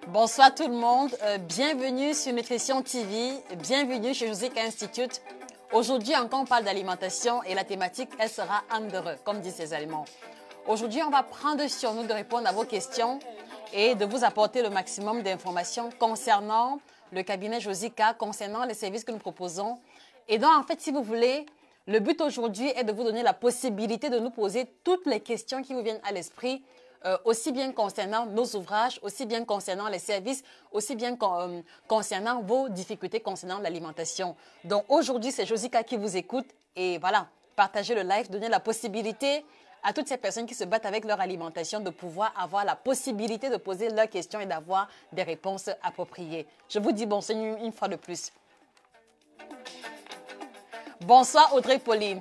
Bonsoir tout le monde, bienvenue sur Nutrition TV, bienvenue chez Josica Institute. Aujourd'hui encore on parle d'alimentation et la thématique elle sera Andere, comme disent ces aliments. Aujourd'hui on va prendre sur nous de répondre à vos questions et de vous apporter le maximum d'informations concernant le cabinet Josica, concernant les services que nous proposons. Et donc en fait si vous voulez, le but aujourd'hui est de vous donner la possibilité de nous poser toutes les questions qui vous viennent à l'esprit, aussi bien concernant nos ouvrages, aussi bien concernant les services, aussi bien concernant vos difficultés concernant l'alimentation. Donc aujourd'hui, c'est Josica qui vous écoute et voilà, partagez le live, donnez la possibilité à toutes ces personnes qui se battent avec leur alimentation de pouvoir avoir la possibilité de poser leurs questions et d'avoir des réponses appropriées. Je vous dis bonsoir une fois de plus. Bonsoir Audrey Pauline.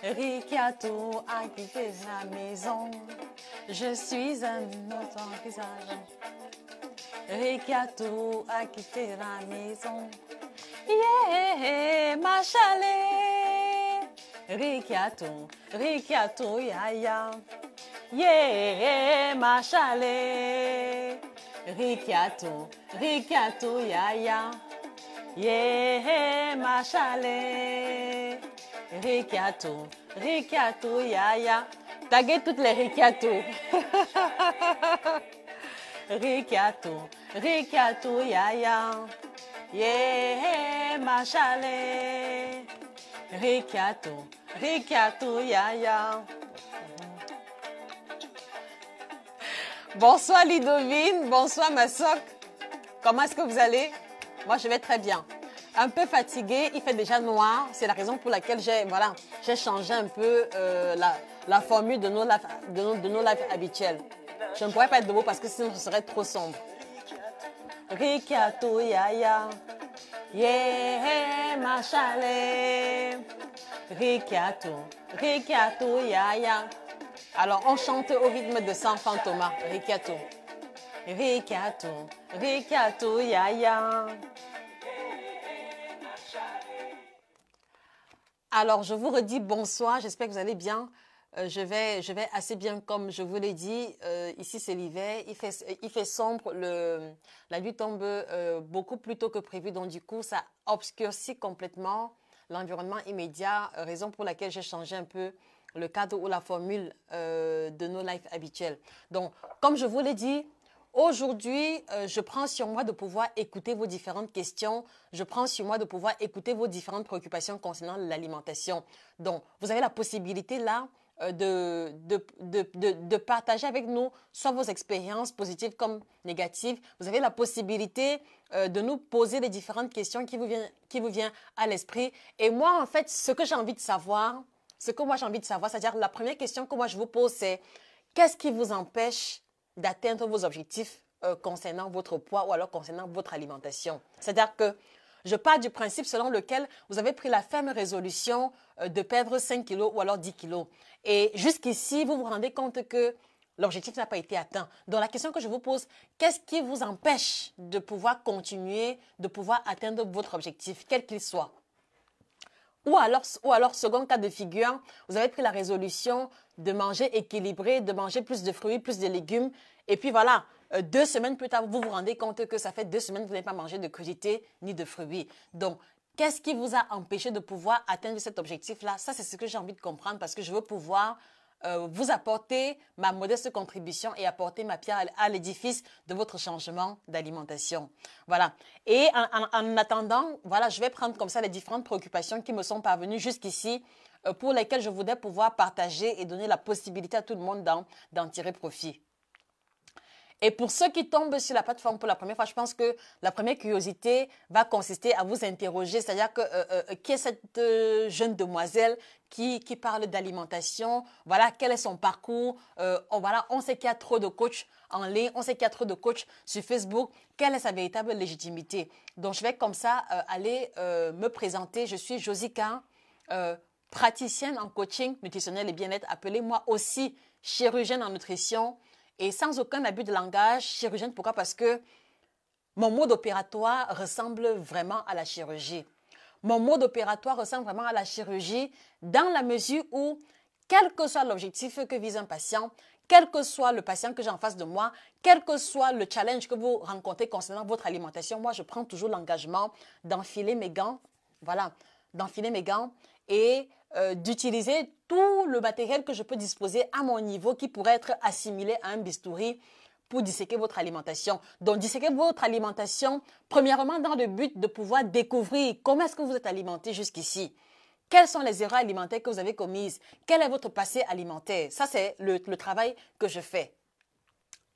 Rikiato a quitté la maison. Je suis un autre visage. Rikiato a quitté la maison. Yeah, ma chalet. Rikiato, ya ya. Yeah, ma chalet. Rikiato, ya ya. Yeah, ma chalet. Rikiato, ya ya. Taguez toutes les Rikiato. Rikiato, ya ya. Yeah, ma chalet. Rikiato, ya ya. Bonsoir Lidovine, bonsoir Massoc. Comment est-ce que vous allez? Moi, je vais très bien. Un peu fatiguée, il fait déjà noir. C'est la raison pour laquelle j'ai changé un peu la formule de nos lives habituels. Je ne pourrais pas être debout parce que sinon ce serait trop sombre. Rikiato, ya ya. Yeah, ma chalet. Rikiato, ya ya. Alors, on chante au rythme de Saint Thomas. Rikiato, ya ya. Alors, je vous redis bonsoir, j'espère que vous allez bien. Je vais assez bien comme je vous l'ai dit. Ici, c'est l'hiver, il fait sombre, la nuit tombe beaucoup plus tôt que prévu. Donc, du coup, ça obscurcit complètement l'environnement immédiat, raison pour laquelle j'ai changé un peu le cadre ou la formule de nos lives habituels. Donc, comme je vous l'ai dit, aujourd'hui, je prends sur moi de pouvoir écouter vos différentes questions. Je prends sur moi de pouvoir écouter vos différentes préoccupations concernant l'alimentation. Donc, vous avez la possibilité là de partager avec nous soit vos expériences positives comme négatives. Vous avez la possibilité de nous poser les différentes questions qui vous viennent à l'esprit. Et moi, en fait, ce que j'ai envie de savoir, c'est-à-dire la première question que moi je vous pose, c'est qu'est-ce qui vous empêche d'atteindre vos objectifs concernant votre poids ou alors concernant votre alimentation. C'est-à-dire que je pars du principe selon lequel vous avez pris la ferme résolution de perdre 5 kilos ou alors 10 kilos. Et jusqu'ici, vous vous rendez compte que l'objectif n'a pas été atteint. Donc la question que je vous pose, qu'est-ce qui vous empêche de pouvoir continuer, de pouvoir atteindre votre objectif, quel qu'il soit? Ou alors, second cas de figure, vous avez pris la résolution de manger équilibré, de manger plus de fruits, plus de légumes. Et puis voilà, 2 semaines plus tard, vous vous rendez compte que ça fait 2 semaines que vous n'avez pas mangé de crudités ni de fruits. Donc, qu'est-ce qui vous a empêché de pouvoir atteindre cet objectif-là? Ça, c'est ce que j'ai envie de comprendre parce que je veux pouvoir vous apporter ma modeste contribution et apporter ma pierre à l'édifice de votre changement d'alimentation. Voilà. Et en attendant, voilà, je vais prendre comme ça les différentes préoccupations qui me sont parvenues jusqu'ici pour lesquelles je voudrais pouvoir partager et donner la possibilité à tout le monde d'en tirer profit. Et pour ceux qui tombent sur la plateforme pour la première fois, je pense que la première curiosité va consister à vous interroger, c'est-à-dire que qui est cette jeune demoiselle qui parle d'alimentation, voilà, quel est son parcours, on sait qu'il y a trop de coachs en ligne, on sait qu'il y a trop de coachs sur Facebook, quelle est sa véritable légitimité. Donc, je vais comme ça aller me présenter. Je suis Josica, praticienne en coaching nutritionnel et bien-être, appelez-moi aussi chirurgienne en nutrition et sans aucun abus de langage, chirurgienne. Pourquoi? Parce que mon mode opératoire ressemble vraiment à la chirurgie. Mon mode opératoire ressemble vraiment à la chirurgie dans la mesure où, quel que soit l'objectif que vise un patient, quel que soit le patient que j'ai en face de moi, quel que soit le challenge que vous rencontrez concernant votre alimentation, moi, je prends toujours l'engagement d'enfiler mes gants, voilà, d'enfiler mes gants et d'utiliser tout le matériel que je peux disposer à mon niveau qui pourrait être assimilé à un bistouri pour disséquer votre alimentation. Donc, disséquer votre alimentation, premièrement, dans le but de pouvoir découvrir comment est-ce que vous êtes alimenté jusqu'ici. Quelles sont les erreurs alimentaires que vous avez commises? Quel est votre passé alimentaire? Ça, c'est le travail que je fais.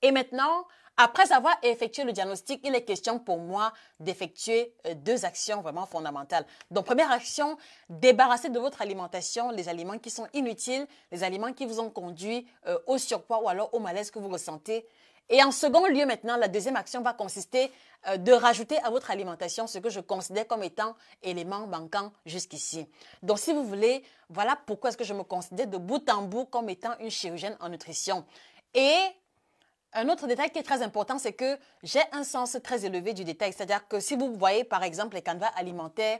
Et maintenant, après avoir effectué le diagnostic, il est question pour moi d'effectuer deux actions vraiment fondamentales. Donc, première action, débarrasser de votre alimentation les aliments qui sont inutiles, les aliments qui vous ont conduit au surpoids ou alors au malaise que vous ressentez. Et en second lieu, maintenant, la deuxième action va consister de rajouter à votre alimentation ce que je considère comme étant élément manquant jusqu'ici. Donc, si vous voulez, voilà pourquoi est-ce que je me considère de bout en bout comme étant une chirurgienne en nutrition. Et un autre détail qui est très important, c'est que j'ai un sens très élevé du détail. C'est-à-dire que si vous voyez, par exemple, les canevas alimentaires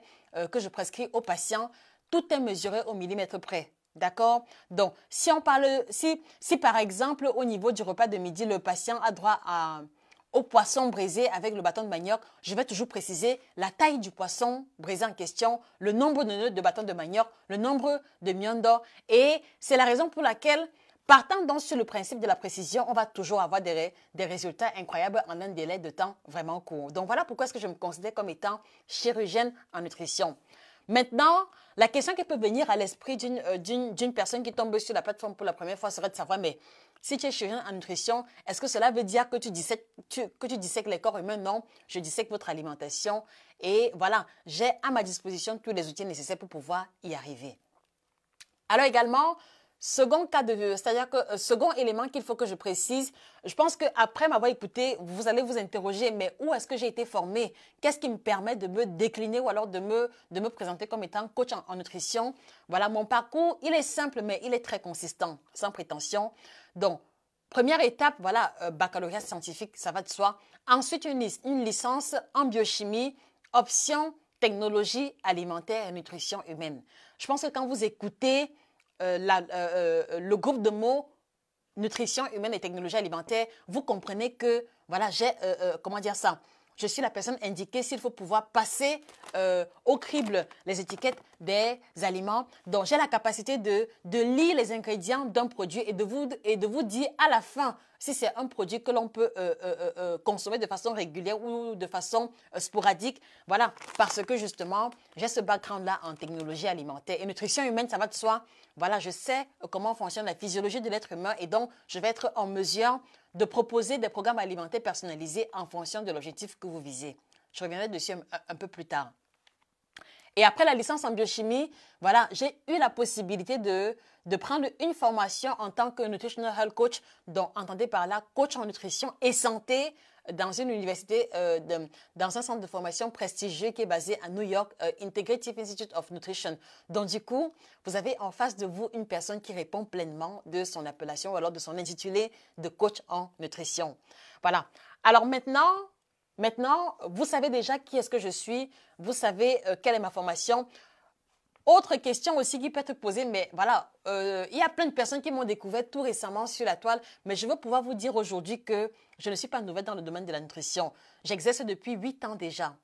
que je prescris aux patients, tout est mesuré au millimètre près. D'accord? Donc, si on parle, si par exemple, au niveau du repas de midi, le patient a droit au poisson braisé avec le bâton de manioc, je vais toujours préciser la taille du poisson braisé en question, le nombre de nœuds de bâton de manioc, le nombre de miondo. Et c'est la raison pour laquelle, partant donc sur le principe de la précision, on va toujours avoir des résultats incroyables en un délai de temps vraiment court. Donc, voilà pourquoi est-ce que je me considère comme étant chirurgienne en nutrition. Maintenant, la question qui peut venir à l'esprit d'une personne qui tombe sur la plateforme pour la première fois serait de savoir, mais si tu es chirurgien en nutrition, est-ce que cela veut dire que tu dissèques les corps humains? Non, je dissèque votre alimentation et voilà, j'ai à ma disposition tous les outils nécessaires pour pouvoir y arriver. Alors également, second cas c'est-à-dire que second élément qu'il faut que je précise, je pense qu'après m'avoir écouté, vous allez vous interroger, mais où est-ce que j'ai été formée? Qu'est-ce qui me permet de me décliner ou alors de me présenter comme étant coach en nutrition? Voilà, mon parcours, il est simple, mais il est très consistant, sans prétention. Donc, première étape, voilà, baccalauréat scientifique, ça va de soi. Ensuite, une licence en biochimie, option technologie alimentaire et nutrition humaine. Je pense que quand vous écoutez le groupe de mots nutrition humaine et technologie alimentaire, vous comprenez que, voilà, comment dire ça? Je suis la personne indiquée s'il faut pouvoir passer au crible les étiquettes des aliments. Donc, j'ai la capacité de lire les ingrédients d'un produit et de vous dire à la fin si c'est un produit que l'on peut consommer de façon régulière ou de façon sporadique. Voilà, parce que justement, j'ai ce background-là en technologie alimentaire. Et nutrition humaine, ça va de soi. Voilà, je sais comment fonctionne la physiologie de l'être humain et donc, je vais être en mesure de proposer des programmes alimentaires personnalisés en fonction de l'objectif que vous visez. Je reviendrai dessus un peu plus tard. Et après la licence en biochimie, voilà, j'ai eu la possibilité de prendre une formation en tant que Nutritional Health Coach, donc entendez par là coach en nutrition et santé dans une université, dans un centre de formation prestigieux qui est basé à New York, Integrative Institute of Nutrition. Donc du coup, vous avez en face de vous une personne qui répond pleinement de son appellation ou alors de son intitulé de coach en nutrition. Voilà. Alors maintenant, vous savez déjà qui est-ce que je suis, vous savez quelle est ma formation. Autre question aussi qui peut être posée, mais voilà, il y a plein de personnes qui m'ont découvert tout récemment sur la toile, mais je veux pouvoir vous dire aujourd'hui que je ne suis pas nouvelle dans le domaine de la nutrition. J'exerce depuis 8 ans déjà.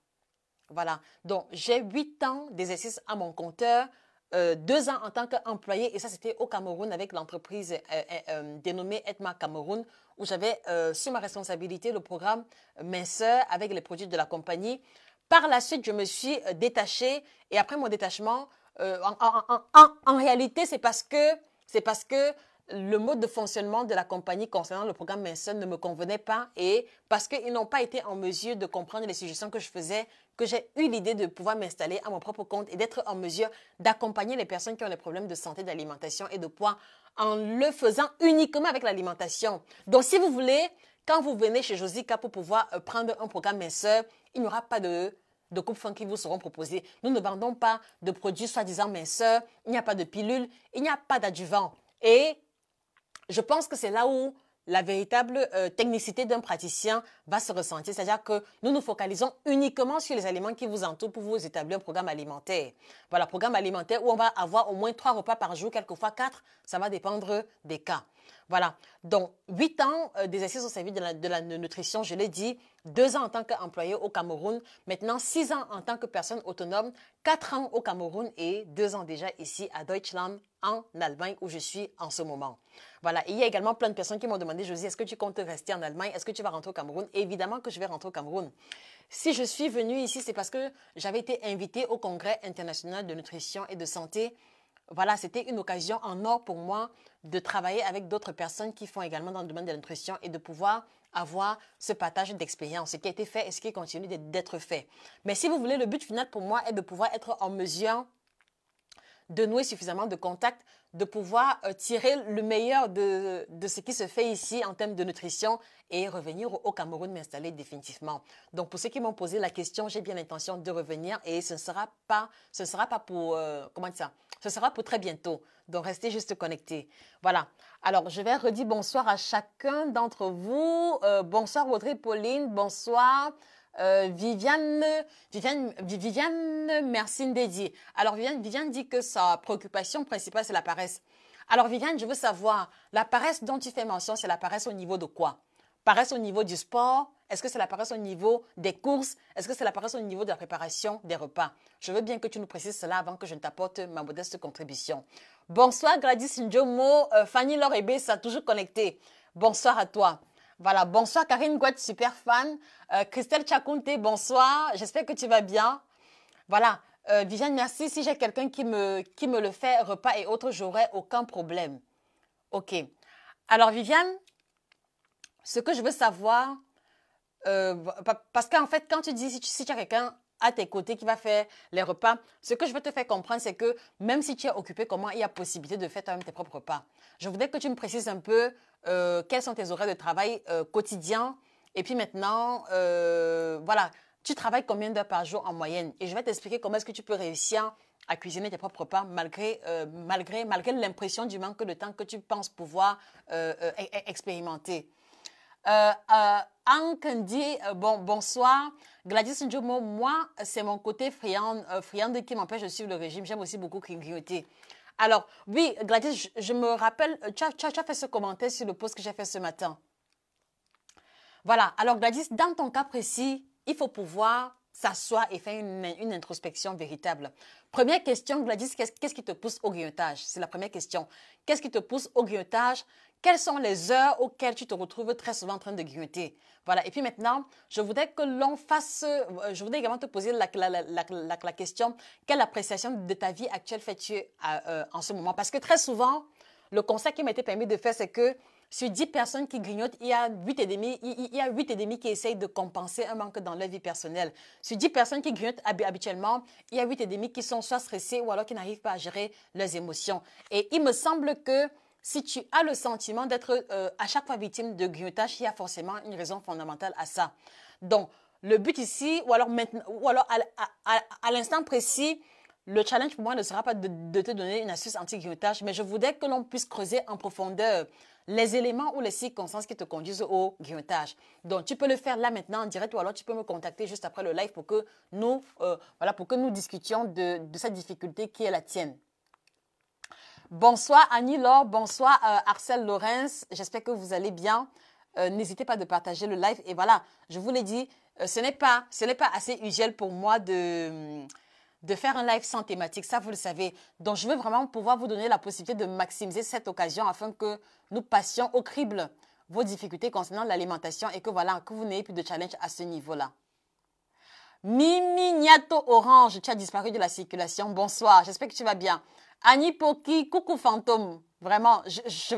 Voilà, donc j'ai 8 ans d'exercice à mon compteur, 2 ans en tant qu'employé, et ça c'était au Cameroun avec l'entreprise dénommée Edma Cameroun, où j'avais sur ma responsabilité le programme minceur avec les produits de la compagnie. Par la suite, je me suis détachée et après mon détachement, en réalité, c'est parce que le mode de fonctionnement de la compagnie concernant le programme minceur ne me convenait pas et parce qu'ils n'ont pas été en mesure de comprendre les suggestions que je faisais, que j'ai eu l'idée de pouvoir m'installer à mon propre compte et d'être en mesure d'accompagner les personnes qui ont des problèmes de santé, d'alimentation et de poids en le faisant uniquement avec l'alimentation. Donc, si vous voulez, quand vous venez chez Josica pour pouvoir prendre un programme minceur, il n'y aura pas de de coupe-fin qui vous seront proposés. Nous ne vendons pas de produits soi-disant minceurs, il n'y a pas de pilules, il n'y a pas d'adjuvant. Et je pense que c'est là où la véritable technicité d'un praticien va se ressentir. C'est-à-dire que nous nous focalisons uniquement sur les aliments qui vous entourent pour vous établir un programme alimentaire. Voilà, programme alimentaire où on va avoir au moins 3 repas par jour, quelquefois 4. Ça va dépendre des cas. Voilà, donc 8 ans d'exercice au service de la nutrition, je l'ai dit, 2 ans en tant qu'employé au Cameroun, maintenant 6 ans en tant que personne autonome, 4 ans au Cameroun et 2 ans déjà ici à Deutschland, en Allemagne où je suis en ce moment. Voilà, et il y a également plein de personnes qui m'ont demandé, Josie, est-ce que tu comptes rester en Allemagne? Est-ce que tu vas rentrer au Cameroun? Et évidemment que je vais rentrer au Cameroun. Si je suis venue ici, c'est parce que j'avais été invitée au Congrès international de nutrition et de santé. Voilà, c'était une occasion en or pour moi de travailler avec d'autres personnes qui font également dans le domaine de la nutrition et de pouvoir avoir ce partage d'expérience, ce qui a été fait et ce qui continue d'être fait. Mais si vous voulez, le but final pour moi est de pouvoir être en mesure de nouer suffisamment de contacts, de pouvoir tirer le meilleur de ce qui se fait ici en termes de nutrition et revenir au Cameroun, m'installer définitivement. Donc, pour ceux qui m'ont posé la question, j'ai bien l'intention de revenir et ce ne sera pas pour, comment dire ça, ce sera pour très bientôt. Donc, restez juste connectés. Voilà. Alors, je vais redire bonsoir à chacun d'entre vous. Bonsoir Audrey Pauline, bonsoir. Viviane, merci Ndedi. Alors, Viviane dit que sa préoccupation principale, c'est la paresse. Alors, Viviane, je veux savoir, la paresse dont tu fais mention, c'est la paresse au niveau de quoi? Paresse au niveau du sport? Est-ce que c'est la paresse au niveau des courses? Est-ce que c'est la paresse au niveau de la préparation des repas? Je veux bien que tu nous précises cela avant que je ne t'apporte ma modeste contribution. Bonsoir Gladys Njomo, Fanny Laure ça toujours connecté. Bonsoir à toi. Voilà, bonsoir Karine Gouette, super fan. Christelle Chakounte, bonsoir. J'espère que tu vas bien. Voilà, Viviane, merci. Si j'ai quelqu'un qui me le fait, repas et autres, j'aurai aucun problème. Ok. Alors Viviane, ce que je veux savoir, parce qu'en fait, quand tu dis si tu as quelqu'un à tes côtés qui va faire les repas, ce que je veux te faire comprendre, c'est que même si tu es occupé, comment il y a possibilité de faire toi-même tes propres repas. Je voudrais que tu me précises un peu quels sont tes horaires de travail quotidiens. Et puis maintenant, voilà, tu travailles combien d'heures par jour en moyenne? Et je vais t'expliquer comment est-ce que tu peux réussir à cuisiner tes propres repas malgré l'impression du manque de temps que tu penses pouvoir expérimenter. Ankendi, bonsoir. Gladys Njomo, moi, c'est mon côté friande qui m'empêche de suivre le régime. J'aime aussi beaucoup grignoter. Alors, oui, Gladys, je me rappelle, tu as fait ce commentaire sur le post que j'ai fait ce matin. Voilà, alors Gladys, dans ton cas précis, il faut pouvoir s'asseoir et faire une introspection véritable. Première question, Gladys, qu'est-ce qui te pousse au grignotage? C'est la première question. Qu'est-ce qui te pousse au grignotage? Quelles sont les heures auxquelles tu te retrouves très souvent en train de grignoter? Voilà, et puis maintenant, je voudrais que l'on fasse, je voudrais également te poser la question, quelle appréciation de ta vie actuelle fais-tu en ce moment? Parce que très souvent, le conseil qui m'était permis de faire, c'est que sur 10 personnes qui grignotent, il y a 8,5 qui essayent de compenser un manque dans leur vie personnelle. Sur 10 personnes qui grignotent habituellement, il y a 8,5 qui sont soit stressés ou alors qui n'arrivent pas à gérer leurs émotions. Et il me semble que si tu as le sentiment d'être à chaque fois victime de grignotage, il y a forcément une raison fondamentale à ça. Donc, le but ici, ou alors, maintenant, ou alors à l'instant précis, le challenge pour moi ne sera pas de te donner une astuce anti-grignotage, mais je voudrais que l'on puisse creuser en profondeur les éléments ou les circonstances qui te conduisent au grignotage. Donc, tu peux le faire là maintenant en direct ou alors tu peux me contacter juste après le live pour que nous, pour que nous discutions de cette difficulté qui est la tienne. Bonsoir Annie Laure, bonsoir Arcel Lorenz, j'espère que vous allez bien. N'hésitez pas de partager le live et voilà, je vous l'ai dit, ce n'est pas assez usuel pour moi de faire un live sans thématique, ça vous le savez. Donc, je veux vraiment pouvoir vous donner la possibilité de maximiser cette occasion afin que nous passions au crible vos difficultés concernant l'alimentation et que voilà, que vous n'ayez plus de challenge à ce niveau-là. Mimi Niato Orange, tu as disparu de la circulation. Bonsoir, j'espère que tu vas bien. Annie Poki, coucou fantôme. Vraiment, je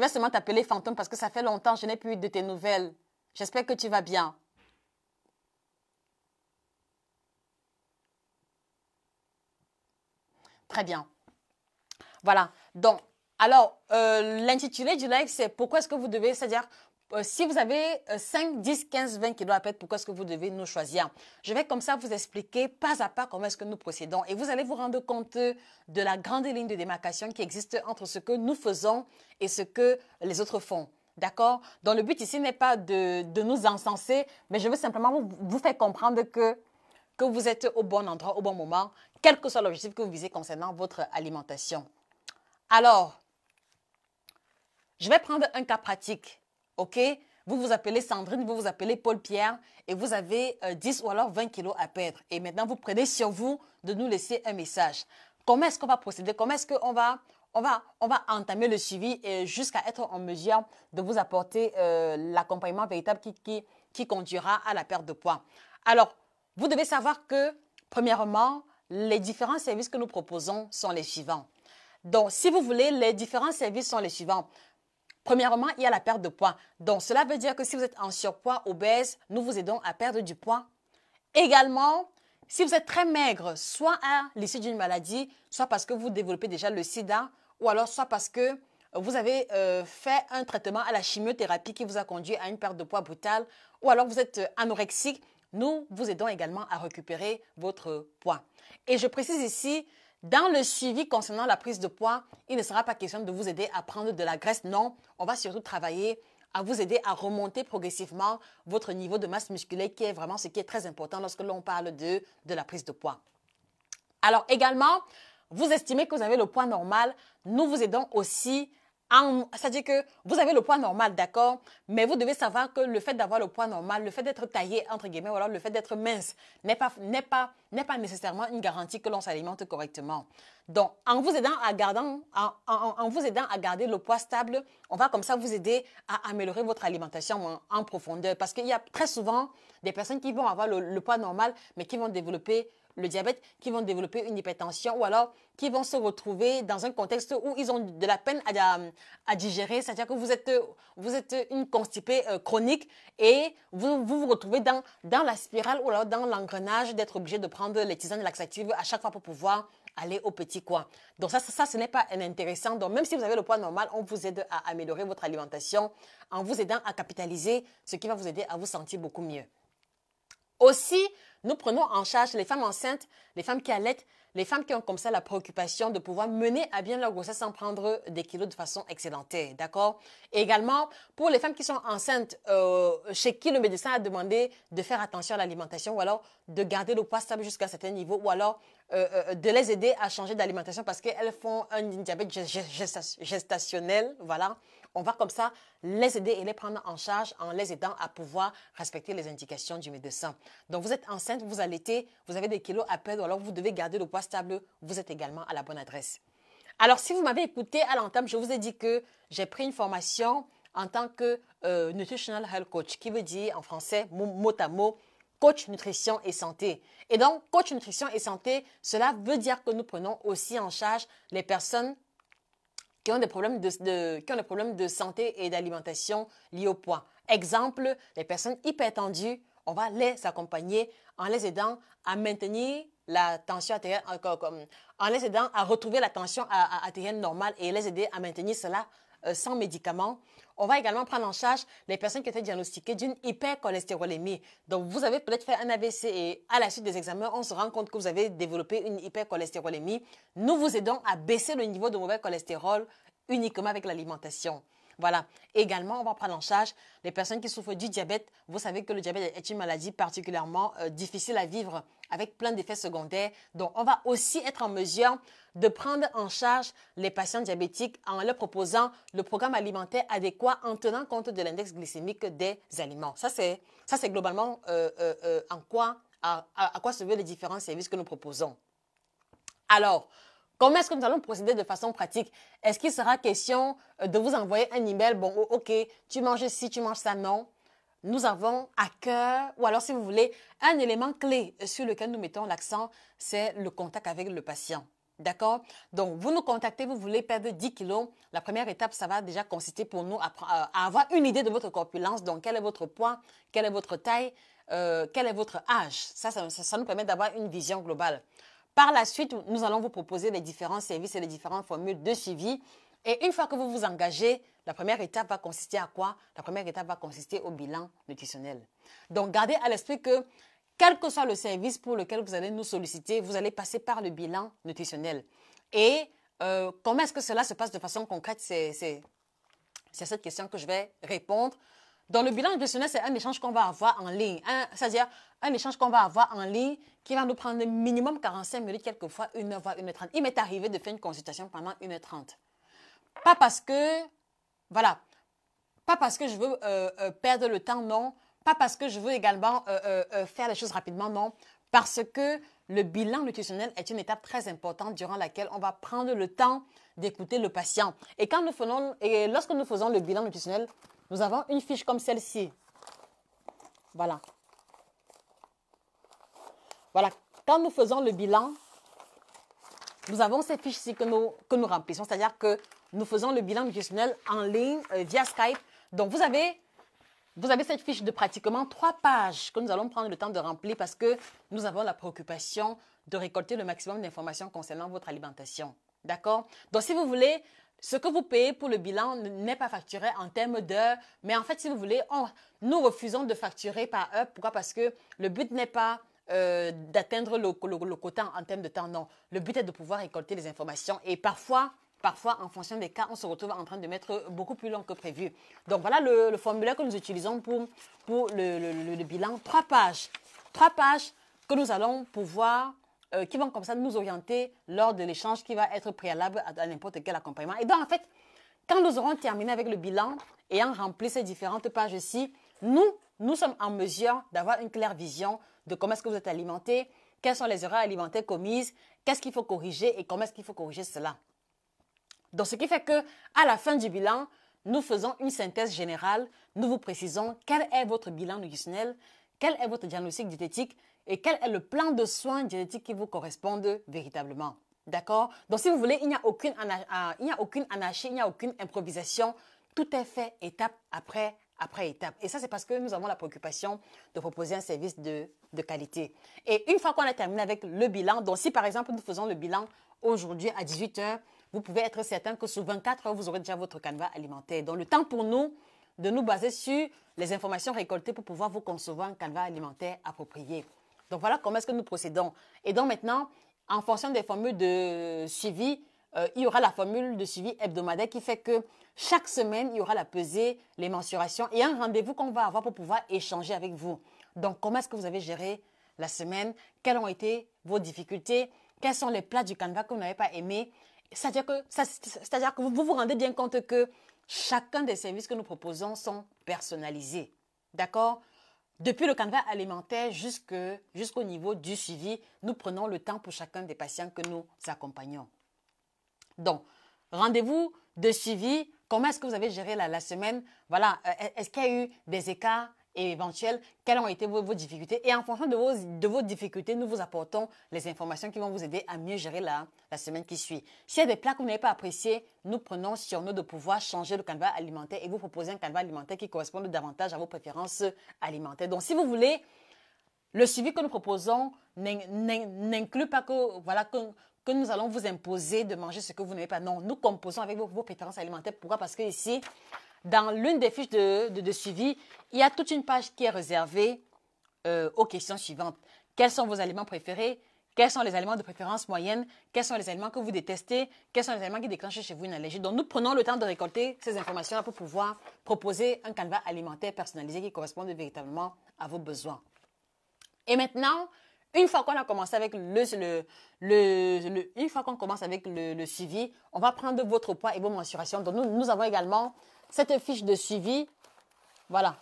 vais seulement t'appeler fantôme parce que ça fait longtemps que je n'ai plus eu de tes nouvelles. J'espère que tu vas bien. Très bien. Voilà. Donc, alors, l'intitulé du live, c'est pourquoi est-ce que vous devez, c'est-à-dire, si vous avez 5, 10, 15, 20 kilos à perdre, pourquoi est-ce que vous devez nous choisir? Je vais comme ça vous expliquer pas à pas comment est-ce que nous procédons et vous allez vous rendre compte de la grande ligne de démarcation qui existe entre ce que nous faisons et ce que les autres font. D'accord? Donc, le but ici n'est pas de nous encenser, mais je veux simplement vous faire comprendre que vous êtes au bon endroit, au bon moment, quel que soit l'objectif que vous visez concernant votre alimentation. Alors, je vais prendre un cas pratique, ok? Vous vous appelez Sandrine, vous vous appelez Paul-Pierre et vous avez 10 ou alors 20 kilos à perdre. Et maintenant, vous prenez sur vous de nous laisser un message. Comment est-ce qu'on va procéder? Comment est-ce qu'on va entamer le suivi jusqu'à être en mesure de vous apporter l'accompagnement véritable qui conduira à la perte de poids? Alors, vous devez savoir que, premièrement, les différents services que nous proposons sont les suivants. Donc, si vous voulez, les différents services sont les suivants. Premièrement, il y a la perte de poids. Donc, cela veut dire que si vous êtes en surpoids, obèse, nous vous aidons à perdre du poids. Également, si vous êtes très maigre, soit à l'issue d'une maladie, soit parce que vous développez déjà le sida, ou alors soit parce que vous avez fait un traitement à la chimiothérapie qui vous a conduit à une perte de poids brutale, ou alors vous êtes anorexique, nous vous aidons également à récupérer votre poids. Et je précise ici, dans le suivi concernant la prise de poids, il ne sera pas question de vous aider à prendre de la graisse. Non, on va surtout travailler à vous aider à remonter progressivement votre niveau de masse musculaire qui est vraiment ce qui est très important lorsque l'on parle de la prise de poids. Alors également, vous estimez que vous avez le poids normal, nous vous aidons aussi. C'est-à-dire que vous avez le poids normal, d'accord, mais vous devez savoir que le fait d'avoir le poids normal, le fait d'être taillé, entre guillemets, ou alors le fait d'être mince, n'est pas nécessairement une garantie que l'on s'alimente correctement. Donc, en vous aidant à garder le poids stable, on va comme ça vous aider à améliorer votre alimentation en profondeur. Parce qu'il y a très souvent des personnes qui vont avoir le poids normal, mais qui vont développer le diabète, qui vont développer une hypertension ou alors qui vont se retrouver dans un contexte où ils ont de la peine à digérer, c'est-à-dire que vous êtes une constipée chronique et vous retrouvez dans la spirale ou alors dans l'engrenage d'être obligé de prendre les tisanes laxatives à chaque fois pour pouvoir aller au petit coin. Donc ça ce n'est pas intéressant. Donc même si vous avez le poids normal, on vous aide à améliorer votre alimentation en vous aidant à capitaliser, ce qui va vous aider à vous sentir beaucoup mieux. Aussi, nous prenons en charge les femmes enceintes, les femmes qui allaitent, les femmes qui ont comme ça la préoccupation de pouvoir mener à bien leur grossesse sans prendre des kilos de façon excédentaire, d'accord? Et également, pour les femmes qui sont enceintes, chez qui le médecin a demandé de faire attention à l'alimentation ou alors de garder le poids stable jusqu'à un certain niveau ou alors de les aider à changer d'alimentation parce qu'elles font un diabète gestationnel, voilà. On va comme ça les aider et les prendre en charge en les aidant à pouvoir respecter les indications du médecin. Donc, vous êtes enceinte, vous allaitez, vous avez des kilos à perdre, alors vous devez garder le poids stable, vous êtes également à la bonne adresse. Alors, si vous m'avez écouté à l'entame, je vous ai dit que j'ai pris une formation en tant que Nutritional Health Coach, qui veut dire en français, mot à mot, coach nutrition et santé. Et donc, coach nutrition et santé, cela veut dire que nous prenons aussi en charge les personnes qui ont des problèmes de santé et d'alimentation liés au poids. Exemple, les personnes hypertendues, on va les accompagner en les aidant à maintenir la tension artérielle, en les aidant à retrouver la tension artérielle normale et les aider à maintenir cela sans médicaments. On va également prendre en charge les personnes qui ont été diagnostiquées d'une hypercholestérolémie. Donc, vous avez peut-être fait un AVC et à la suite des examens, on se rend compte que vous avez développé une hypercholestérolémie. Nous vous aidons à baisser le niveau de mauvais cholestérol uniquement avec l'alimentation. Voilà. Également, on va prendre en charge les personnes qui souffrent du diabète. Vous savez que le diabète est une maladie particulièrement difficile à vivre avec plein d'effets secondaires. Donc, on va aussi être en mesure de prendre en charge les patients diabétiques en leur proposant le programme alimentaire adéquat en tenant compte de l'index glycémique des aliments. Ça, c'est globalement à quoi se veulent les différents services que nous proposons. Alors, comment est-ce que nous allons procéder de façon pratique? Est-ce qu'il sera question de vous envoyer un email? Bon, ok, tu manges ci, tu manges ça? Non. Nous avons à cœur, ou alors si vous voulez, un élément clé sur lequel nous mettons l'accent, c'est le contact avec le patient. D'accord? Donc, vous nous contactez, vous voulez perdre 10 kilos. La première étape, ça va déjà consister pour nous à avoir une idée de votre corpulence. Donc, quel est votre poids? Quelle est votre taille? Quel est votre âge? Ça nous permet d'avoir une vision globale. Par la suite, nous allons vous proposer les différents services et les différentes formules de suivi Et une fois que vous vous engagez, la première étape va consister à quoi? La première étape va consister au bilan nutritionnel. Donc, gardez à l'esprit que quel que soit le service pour lequel vous allez nous solliciter, vous allez passer par le bilan nutritionnel. Et comment est-ce que cela se passe de façon concrète? C'est cette question que je vais répondre. Dans le bilan nutritionnel, c'est un échange qu'on va avoir en ligne. C'est-à-dire un échange qu'on va avoir en ligne qui va nous prendre minimum 45 minutes, quelquefois 1 heure, voire 1h30. Il m'est arrivé de faire une consultation pendant 1h30. Pas parce que, voilà, pas parce que je veux perdre le temps, non. Pas parce que je veux également faire les choses rapidement, non. Parce que le bilan nutritionnel est une étape très importante durant laquelle on va prendre le temps d'écouter le patient. Et lorsque nous faisons le bilan nutritionnel, nous avons une fiche comme celle-ci. Voilà. Voilà. Quand nous faisons le bilan, nous avons ces fiches-ci que nous remplissons. C'est-à-dire que nous faisons le bilan nutritionnel en ligne via Skype. Donc, vous avez cette fiche de pratiquement 3 pages que nous allons prendre le temps de remplir parce que nous avons la préoccupation de récolter le maximum d'informations concernant votre alimentation. D'accord? Donc, si vous voulez, ce que vous payez pour le bilan n'est pas facturé en termes d'heures, mais en fait, si vous voulez, nous refusons de facturer par heure. Pourquoi? Parce que le but n'est pas d'atteindre le quota en termes de temps, non. Le but est de pouvoir récolter les informations et parfois, en fonction des cas, on se retrouve en train de mettre beaucoup plus long que prévu. Donc, voilà le formulaire que nous utilisons pour le bilan. 3 pages. 3 pages que nous allons pouvoir, qui vont comme ça nous orienter lors de l'échange qui va être préalable à n'importe quel accompagnement. Et donc, en fait, quand nous aurons terminé avec le bilan, ayant rempli ces différentes pages-ci, nous sommes en mesure d'avoir une claire vision de comment est-ce que vous êtes alimenté, quelles sont les erreurs alimentaires commises, qu'est-ce qu'il faut corriger et comment est-ce qu'il faut corriger cela. Donc, ce qui fait qu'à la fin du bilan, nous faisons une synthèse générale. Nous vous précisons quel est votre bilan nutritionnel, quel est votre diagnostic diététique et quel est le plan de soins diététiques qui vous correspondent véritablement. D'accord? Donc, si vous voulez, il n'y a aucune anarchie, il n'y a aucune improvisation. Tout est fait étape après étape. Et ça, c'est parce que nous avons la préoccupation de proposer un service de qualité. Et une fois qu'on a terminé avec le bilan, donc si par exemple nous faisons le bilan aujourd'hui à 18 h, vous pouvez être certain que sous 24 heures, vous aurez déjà votre canevas alimentaire. Donc, le temps pour nous de nous baser sur les informations récoltées pour pouvoir vous concevoir un canevas alimentaire approprié. Donc, voilà comment est-ce que nous procédons. Et donc, maintenant, en fonction des formules de suivi, il y aura la formule de suivi hebdomadaire qui fait que chaque semaine, il y aura la pesée, les mensurations et un rendez-vous qu'on va avoir pour pouvoir échanger avec vous. Donc, comment est-ce que vous avez géré la semaine? Quelles ont été vos difficultés? Quels sont les plats du canevas que vous n'avez pas aimés? C'est-à-dire que vous vous rendez bien compte que chacun des services que nous proposons sont personnalisés. D'accord? Depuis le canevas alimentaire jusqu'au niveau du suivi, nous prenons le temps pour chacun des patients que nous accompagnons. Donc, rendez-vous de suivi. Comment est-ce que vous avez géré la semaine? Voilà, est-ce qu'il y a eu des écarts éventuels? Quelles ont été vos difficultés? Et en fonction de vos difficultés, nous vous apportons les informations qui vont vous aider à mieux gérer la semaine qui suit. S'il y a des plats que vous n'avez pas appréciés, nous prenons sur nous de pouvoir changer le canevas alimentaire et vous proposer un canevas alimentaire qui corresponde davantage à vos préférences alimentaires. Donc, si vous voulez, le suivi que nous proposons n'inclut pas que nous allons vous imposer de manger ce que vous n'avez pas. Non, nous composons avec vos préférences alimentaires. Pourquoi? Parce que ici, dans l'une des fiches de suivi, il y a toute une page qui est réservée aux questions suivantes. Quels sont vos aliments préférés? Quels sont les aliments de préférence moyenne? Quels sont les aliments que vous détestez? Quels sont les aliments qui déclenchent chez vous une allergie? Donc, nous prenons le temps de récolter ces informations-là pour pouvoir proposer un canevas alimentaire personnalisé qui corresponde véritablement à vos besoins. Et maintenant, une fois qu'on a commencé avec le suivi, on va prendre votre poids et vos mensurations. Donc, nous avons également cette fiche de suivi. Voilà.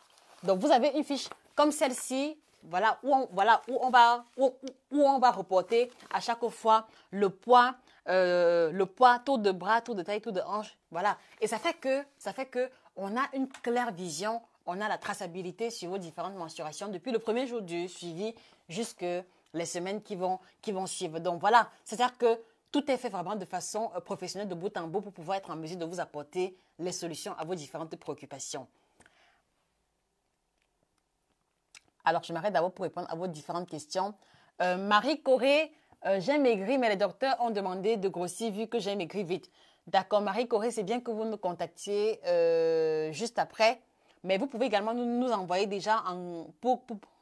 Donc, vous avez une fiche comme celle-ci. Voilà, où on va reporter à chaque fois le poids, taux de bras, taux de taille, taux de hanche. Voilà. Et ça fait que on a une claire vision. On a la traçabilité sur vos différentes mensurations depuis le premier jour du suivi jusqu'à les semaines qui vont suivre. Donc voilà, c'est-à-dire que tout est fait vraiment de façon professionnelle de bout en bout pour pouvoir être en mesure de vous apporter les solutions à vos différentes préoccupations. Alors, je m'arrête d'abord pour répondre à vos différentes questions. Marie Corée, j'ai maigri, mais les docteurs ont demandé de grossir vu que j'ai maigri vite. D'accord, Marie-Corée, c'est bien que vous nous contactiez juste après, mais vous pouvez également nous envoyer déjà, vous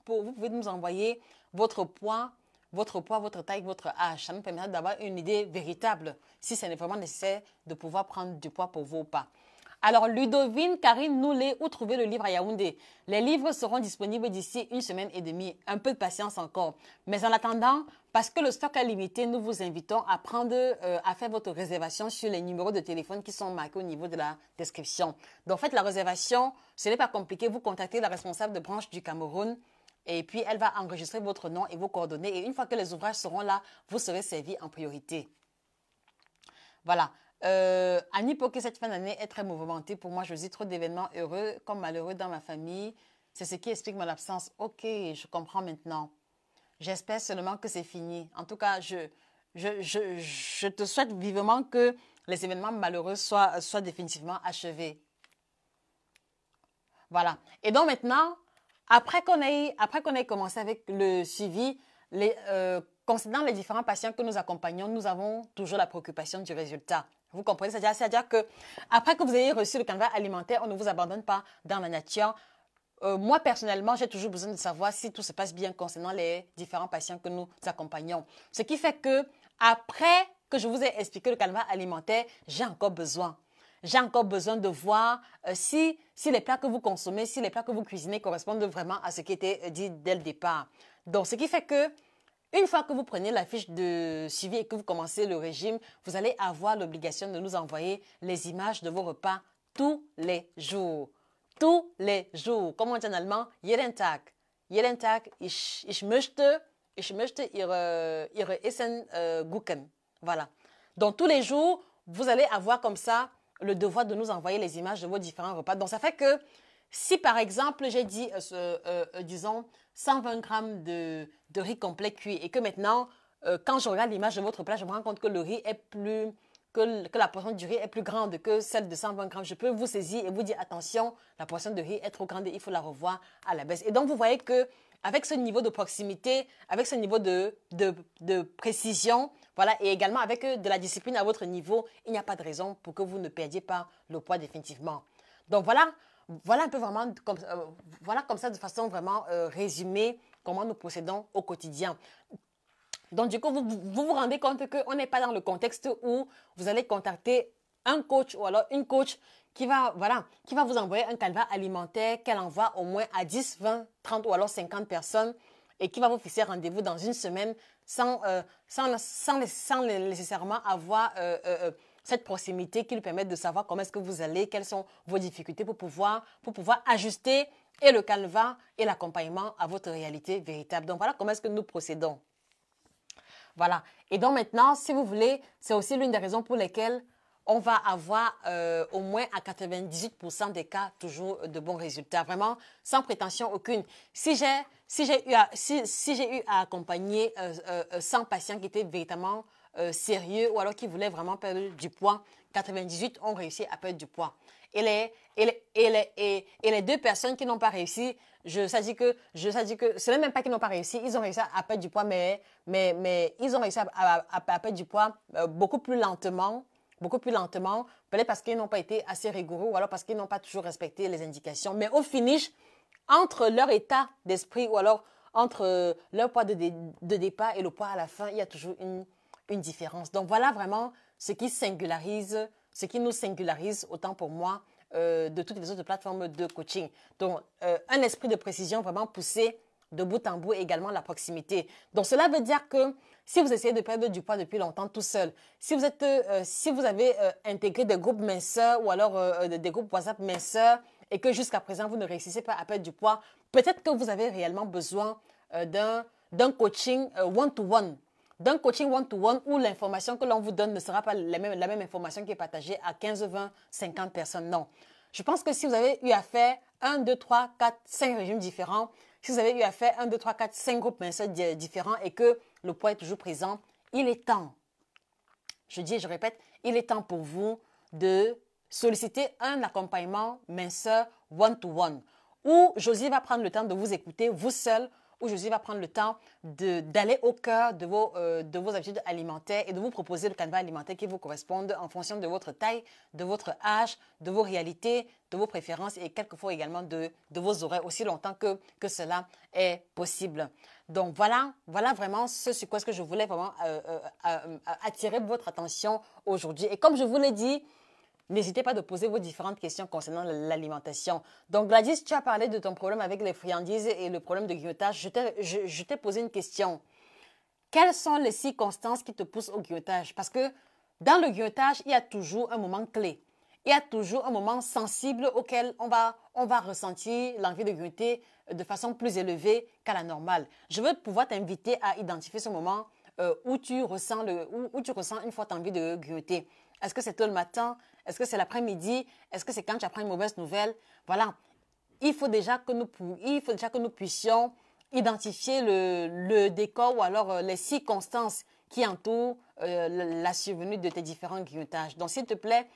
pouvez nous envoyer votre poids, votre taille, votre âge. Ça nous permettra d'avoir une idée véritable si c'est vraiment nécessaire de pouvoir prendre du poids pour vous ou pas. Alors, Ludovine, Karine Noulé, où trouver le livre à Yaoundé? Les livres seront disponibles d'ici une semaine et demie. Un peu de patience encore. Mais en attendant, parce que le stock est limité, nous vous invitons à à faire votre réservation sur les numéros de téléphone qui sont marqués au niveau de la description. Donc, faites la réservation. Ce n'est pas compliqué. Vous contactez la responsable de branche du Cameroun. Et puis, elle va enregistrer votre nom et vos coordonnées. Et une fois que les ouvrages seront là, vous serez servi en priorité. Voilà. Annie Poké, cette fin d'année est très mouvementée. Pour moi, je vis trop d'événements heureux comme malheureux dans ma famille. C'est ce qui explique mon absence. Ok, je comprends maintenant. J'espère seulement que c'est fini. En tout cas, je te souhaite vivement que les événements malheureux soient définitivement achevés. Voilà. Et donc maintenant, après qu'on ait commencé avec le suivi, concernant les différents patients que nous accompagnons, nous avons toujours la préoccupation du résultat. Vous comprenez? C'est-à-dire que après que vous ayez reçu le canevas alimentaire, on ne vous abandonne pas dans la nature. Moi, personnellement, j'ai toujours besoin de savoir si tout se passe bien concernant les différents patients que nous accompagnons. Ce qui fait que après que je vous ai expliqué le canevas alimentaire, j'ai encore besoin. J'ai encore besoin de voir si les plats que vous consommez, si les plats que vous cuisinez correspondent vraiment à ce qui était dit dès le départ. Donc, ce qui fait que une fois que vous prenez la fiche de suivi et que vous commencez le régime, vous allez avoir l'obligation de nous envoyer les images de vos repas tous les jours. Tous les jours. Comme on dit en allemand, jeden Tag. Jeden Tag, ich möchte ihre Essen gucken. Voilà. Donc, tous les jours, vous allez avoir comme ça le devoir de nous envoyer les images de vos différents repas. Donc, ça fait que si, par exemple, j'ai dit, disons, 120 grammes de riz complet cuit et que maintenant, quand je regarde l'image de votre plat, je me rends compte que le riz est que la portion du riz est plus grande que celle de 120 grammes. Je peux vous saisir et vous dire, attention, la portion de riz est trop grande et il faut la revoir à la baisse. Et donc, vous voyez que avec ce niveau de proximité, avec ce niveau de précision, voilà, et également avec de la discipline à votre niveau, il n'y a pas de raison pour que vous ne perdiez pas le poids définitivement. Donc, voilà un peu vraiment voilà comme ça de façon vraiment résumée comment nous procédons au quotidien. Donc du coup, vous rendez compte qu'on n'est pas dans le contexte où vous allez contacter un coach ou alors une coach qui va vous envoyer un canevas alimentaire qu'elle envoie au moins à 10, 20, 30 ou alors 50 personnes et qui va vous fixer rendez-vous dans une semaine sans nécessairement avoir cette proximité qui lui permet de savoir comment est-ce que vous allez, quelles sont vos difficultés pour pouvoir ajuster et le canevas et l'accompagnement à votre réalité véritable. Donc, voilà comment est-ce que nous procédons. Voilà. Et donc maintenant, si vous voulez, c'est aussi l'une des raisons pour lesquelles on va avoir au moins à 98% des cas toujours de bons résultats. Vraiment, sans prétention aucune. Si j'ai eu à accompagner 100 patients qui étaient véritablement sérieux ou alors qui voulaient vraiment perdre du poids, 98 ont réussi à perdre du poids. Et les deux personnes qui n'ont pas réussi, ça dit que ce n'est même pas qu'ils n'ont pas réussi, ils ont réussi à perdre du poids, mais ils ont réussi à perdre du poids beaucoup plus lentement, peut-être parce qu'ils n'ont pas été assez rigoureux ou alors parce qu'ils n'ont pas toujours respecté les indications. Mais au finish, entre leur état d'esprit ou alors entre leur poids de départ et le poids à la fin, il y a toujours une différence. Donc voilà vraiment ce qui nous singularise autant pour moi de toutes les autres plateformes de coaching. Donc un esprit de précision vraiment poussé de bout en bout, également la proximité. Donc cela veut dire que si vous essayez de perdre du poids depuis longtemps tout seul, si vous avez intégré des groupes minceurs ou alors des groupes WhatsApp minceurs et que jusqu'à présent vous ne réussissez pas à perdre du poids, peut-être que vous avez réellement besoin d'un coaching one-to-one. D'un coaching one-to-one où l'information que l'on vous donne ne sera pas la même information qui est partagée à 15, 20, 50 personnes. Non. Je pense que si vous avez eu à faire 1, 2, 3, 4, 5 régimes différents, si vous avez eu à faire 1, 2, 3, 4, 5 groupes minceurs différents et que le poids est toujours présent, il est temps, je dis et je répète, il est temps pour vous de solliciter un accompagnement minceur one-to-one où Josie va prendre le temps de vous écouter, vous seul, où Josie va prendre le temps d'aller au cœur de vos habitudes alimentaires et de vous proposer le canevas alimentaire qui vous corresponde en fonction de votre taille, de votre âge, de vos réalités, de vos préférences et quelquefois également de vos horaires, aussi longtemps que cela est possible. Donc voilà vraiment ce sur quoi je voulais vraiment attirer votre attention aujourd'hui. Et comme je vous l'ai dit, n'hésitez pas de poser vos différentes questions concernant l'alimentation. Donc Gladys, tu as parlé de ton problème avec les friandises et le problème de grignotage. Je t'ai posé une question. Quelles sont les circonstances qui te poussent au grignotage? Parce que dans le grignotage, il y a toujours un moment clé. Il y a toujours un moment sensible auquel on va ressentir l'envie de grignoter de façon plus élevée qu'à la normale. Je veux pouvoir t'inviter à identifier ce moment où tu ressens une forte envie de grignoter. Est-ce que c'est tôt le matin? Est-ce que c'est l'après-midi? Est-ce que c'est quand tu apprends une mauvaise nouvelle? Voilà. Il faut déjà que nous puissions identifier le décor ou alors les circonstances qui entourent la survenue de tes différents grignotages. Donc, s'il te plaît,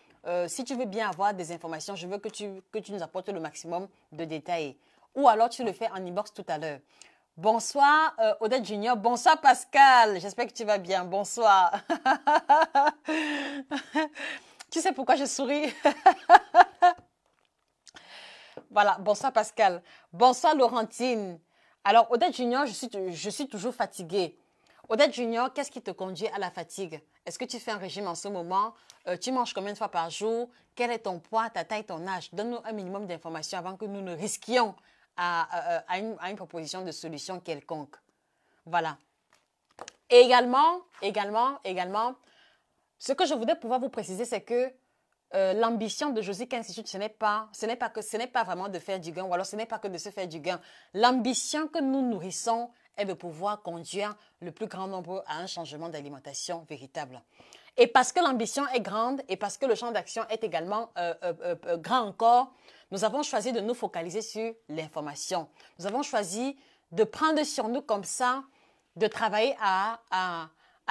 si tu veux bien avoir des informations, je veux que tu nous apportes le maximum de détails. Ou alors, tu le fais en inbox tout à l'heure. Bonsoir Odette Junior. Bonsoir Pascal. J'espère que tu vas bien. Bonsoir. Tu sais pourquoi je souris? Voilà. Bonsoir Pascal. Bonsoir Laurentine. Alors Odette Junior, je suis toujours fatiguée. Odette Junior, qu'est-ce qui te conduit à la fatigue? Est-ce que tu fais un régime en ce moment? Tu manges combien de fois par jour? Quel est ton poids, ta taille, ton âge? Donne-nous un minimum d'informations avant que nous ne risquions à une proposition de solution quelconque. Voilà. Et également, ce que je voudrais pouvoir vous préciser, c'est que l'ambition de Josica Institute, ce n'est pas vraiment de faire du gain, ou alors ce n'est pas que de se faire du gain. L'ambition que nous nourrissons est de pouvoir conduire le plus grand nombre à un changement d'alimentation véritable. Et parce que l'ambition est grande et parce que le champ d'action est également grand encore, nous avons choisi de nous focaliser sur l'information. Nous avons choisi de prendre sur nous comme ça, de travailler à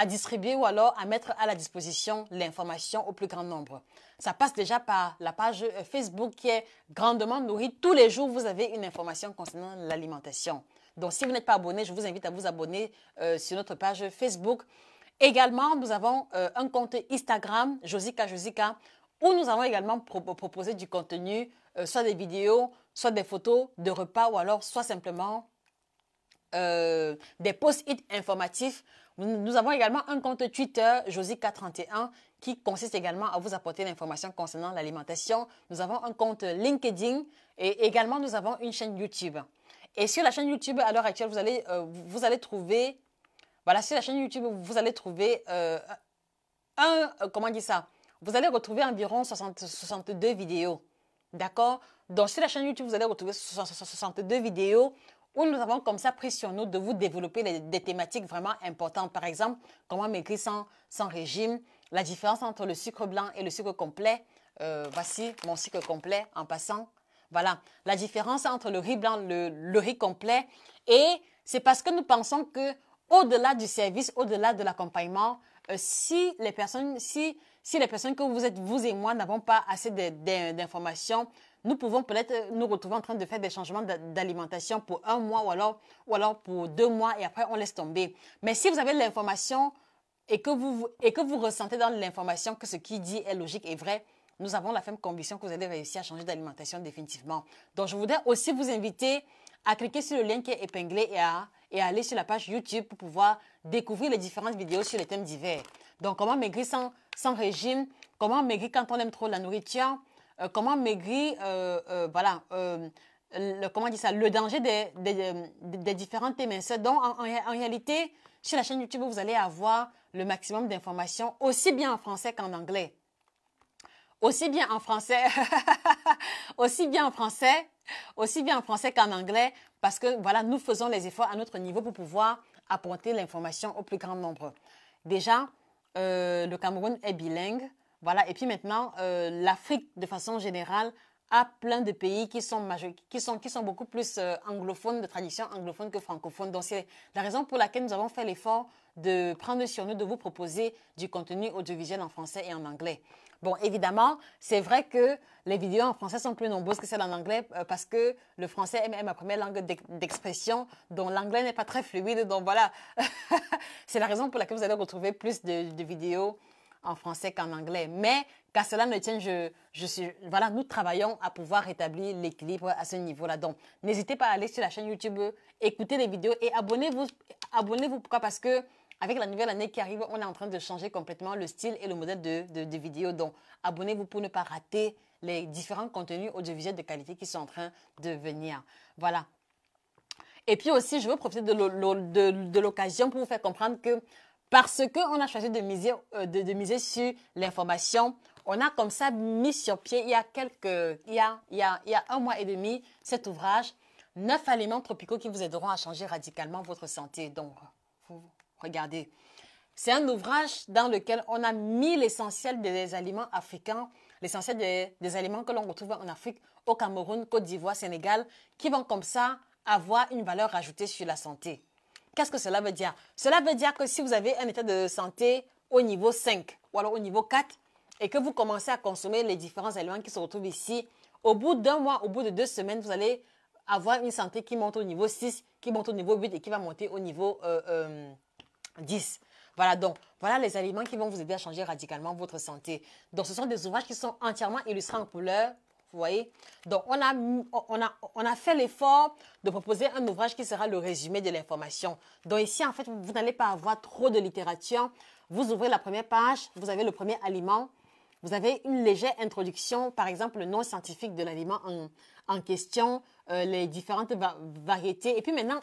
distribuer ou alors à mettre à la disposition l'information au plus grand nombre. Ça passe déjà par la page Facebook qui est grandement nourrie. Tous les jours, vous avez une information concernant l'alimentation. Donc, si vous n'êtes pas abonné, je vous invite à vous abonner sur notre page Facebook. Également, nous avons un compte Instagram, Josica, où nous allons également proposer du contenu, soit des vidéos, soit des photos de repas ou alors soit simplement des post-it informatifs. Nous avons également un compte Twitter, Josica31, qui consiste également à vous apporter l'information concernant l'alimentation. Nous avons un compte LinkedIn et également nous avons une chaîne YouTube. Et sur la chaîne YouTube, à l'heure actuelle, vous allez trouver, voilà, sur la chaîne YouTube, vous allez trouver comment dire ça? Vous allez retrouver environ 62 vidéos. D'accord? Donc, sur la chaîne YouTube, vous allez retrouver 62 vidéos où nous avons comme ça pris sur nous de vous développer des thématiques vraiment importantes. Par exemple, comment maigrir sans régime, la différence entre le sucre blanc et le sucre complet. Voici mon sucre complet en passant. Voilà, la différence entre le riz blanc, le riz complet. Et c'est parce que nous pensons que au-delà du service, au-delà de l'accompagnement, si les personnes que vous êtes, vous et moi, n'avons pas assez d'informations, nous pouvons peut-être nous retrouver en train de faire des changements d'alimentation pour un mois ou alors pour 2 mois et après on laisse tomber. Mais si vous avez l'information et que vous ressentez dans l'information que ce qui dit est logique et vrai, nous avons la ferme conviction que vous allez réussir à changer d'alimentation définitivement. Donc, je voudrais aussi vous inviter à cliquer sur le lien qui est épinglé et à aller sur la page YouTube pour pouvoir découvrir les différentes vidéos sur les thèmes divers. Donc, comment maigrir sans régime, comment maigrir quand on aime trop la nourriture, comment maigrir, comment dire ça, le danger des différentes éminceurs. Donc, en réalité, sur la chaîne YouTube, vous allez avoir le maximum d'informations, aussi bien en français qu'en anglais. Aussi bien en français qu'en anglais, parce que voilà, nous faisons les efforts à notre niveau pour pouvoir apporter l'information au plus grand nombre. Déjà, le Cameroun est bilingue, voilà, et puis maintenant, l'Afrique de façon générale à plein de pays qui sont beaucoup plus anglophones, de tradition anglophone que francophone. Donc, c'est la raison pour laquelle nous avons fait l'effort de prendre sur nous de vous proposer du contenu audiovisuel en français et en anglais. Bon, évidemment, c'est vrai que les vidéos en français sont plus nombreuses que celles en anglais parce que le français est ma première langue d'expression, dont l'anglais n'est pas très fluide. Donc, voilà, c'est la raison pour laquelle vous allez retrouver plus de vidéos en français qu'en anglais. Mais qu'à cela ne tienne, voilà, nous travaillons à pouvoir rétablir l'équilibre à ce niveau-là. Donc, n'hésitez pas à aller sur la chaîne YouTube, écouter les vidéos et abonnez-vous. Abonnez-vous, pourquoi? Parce que avec la nouvelle année qui arrive, on est en train de changer complètement le style et le modèle de vidéos. Donc, abonnez-vous pour ne pas rater les différents contenus audiovisuels de qualité qui sont en train de venir. Voilà. Et puis aussi, je veux profiter de l'occasion pour vous faire comprendre que parce qu'on a choisi de miser sur l'information, on a comme ça mis sur pied il y a un mois et demi cet ouvrage, 9 aliments tropicaux qui vous aideront à changer radicalement votre santé. Donc, vous regardez. C'est un ouvrage dans lequel on a mis l'essentiel des aliments africains, l'essentiel des aliments que l'on retrouve en Afrique, au Cameroun, Côte d'Ivoire, Sénégal, qui vont comme ça avoir une valeur ajoutée sur la santé. Qu'est-ce que cela veut dire? Cela veut dire que si vous avez un état de santé au niveau 5 ou alors au niveau 4 et que vous commencez à consommer les différents aliments qui se retrouvent ici, au bout d'un mois, au bout de 2 semaines, vous allez avoir une santé qui monte au niveau 6, qui monte au niveau 8 et qui va monter au niveau 10. Voilà, donc, voilà les aliments qui vont vous aider à changer radicalement votre santé. Donc, ce sont des ouvrages qui sont entièrement illustrés en couleur. Vous voyez? Donc, on a fait l'effort de proposer un ouvrage qui sera le résumé de l'information. Donc, ici, en fait, vous n'allez pas avoir trop de littérature. Vous ouvrez la première page, vous avez le premier aliment. Vous avez une légère introduction, par exemple, le nom scientifique de l'aliment en question, les différentes variétés. Et puis maintenant,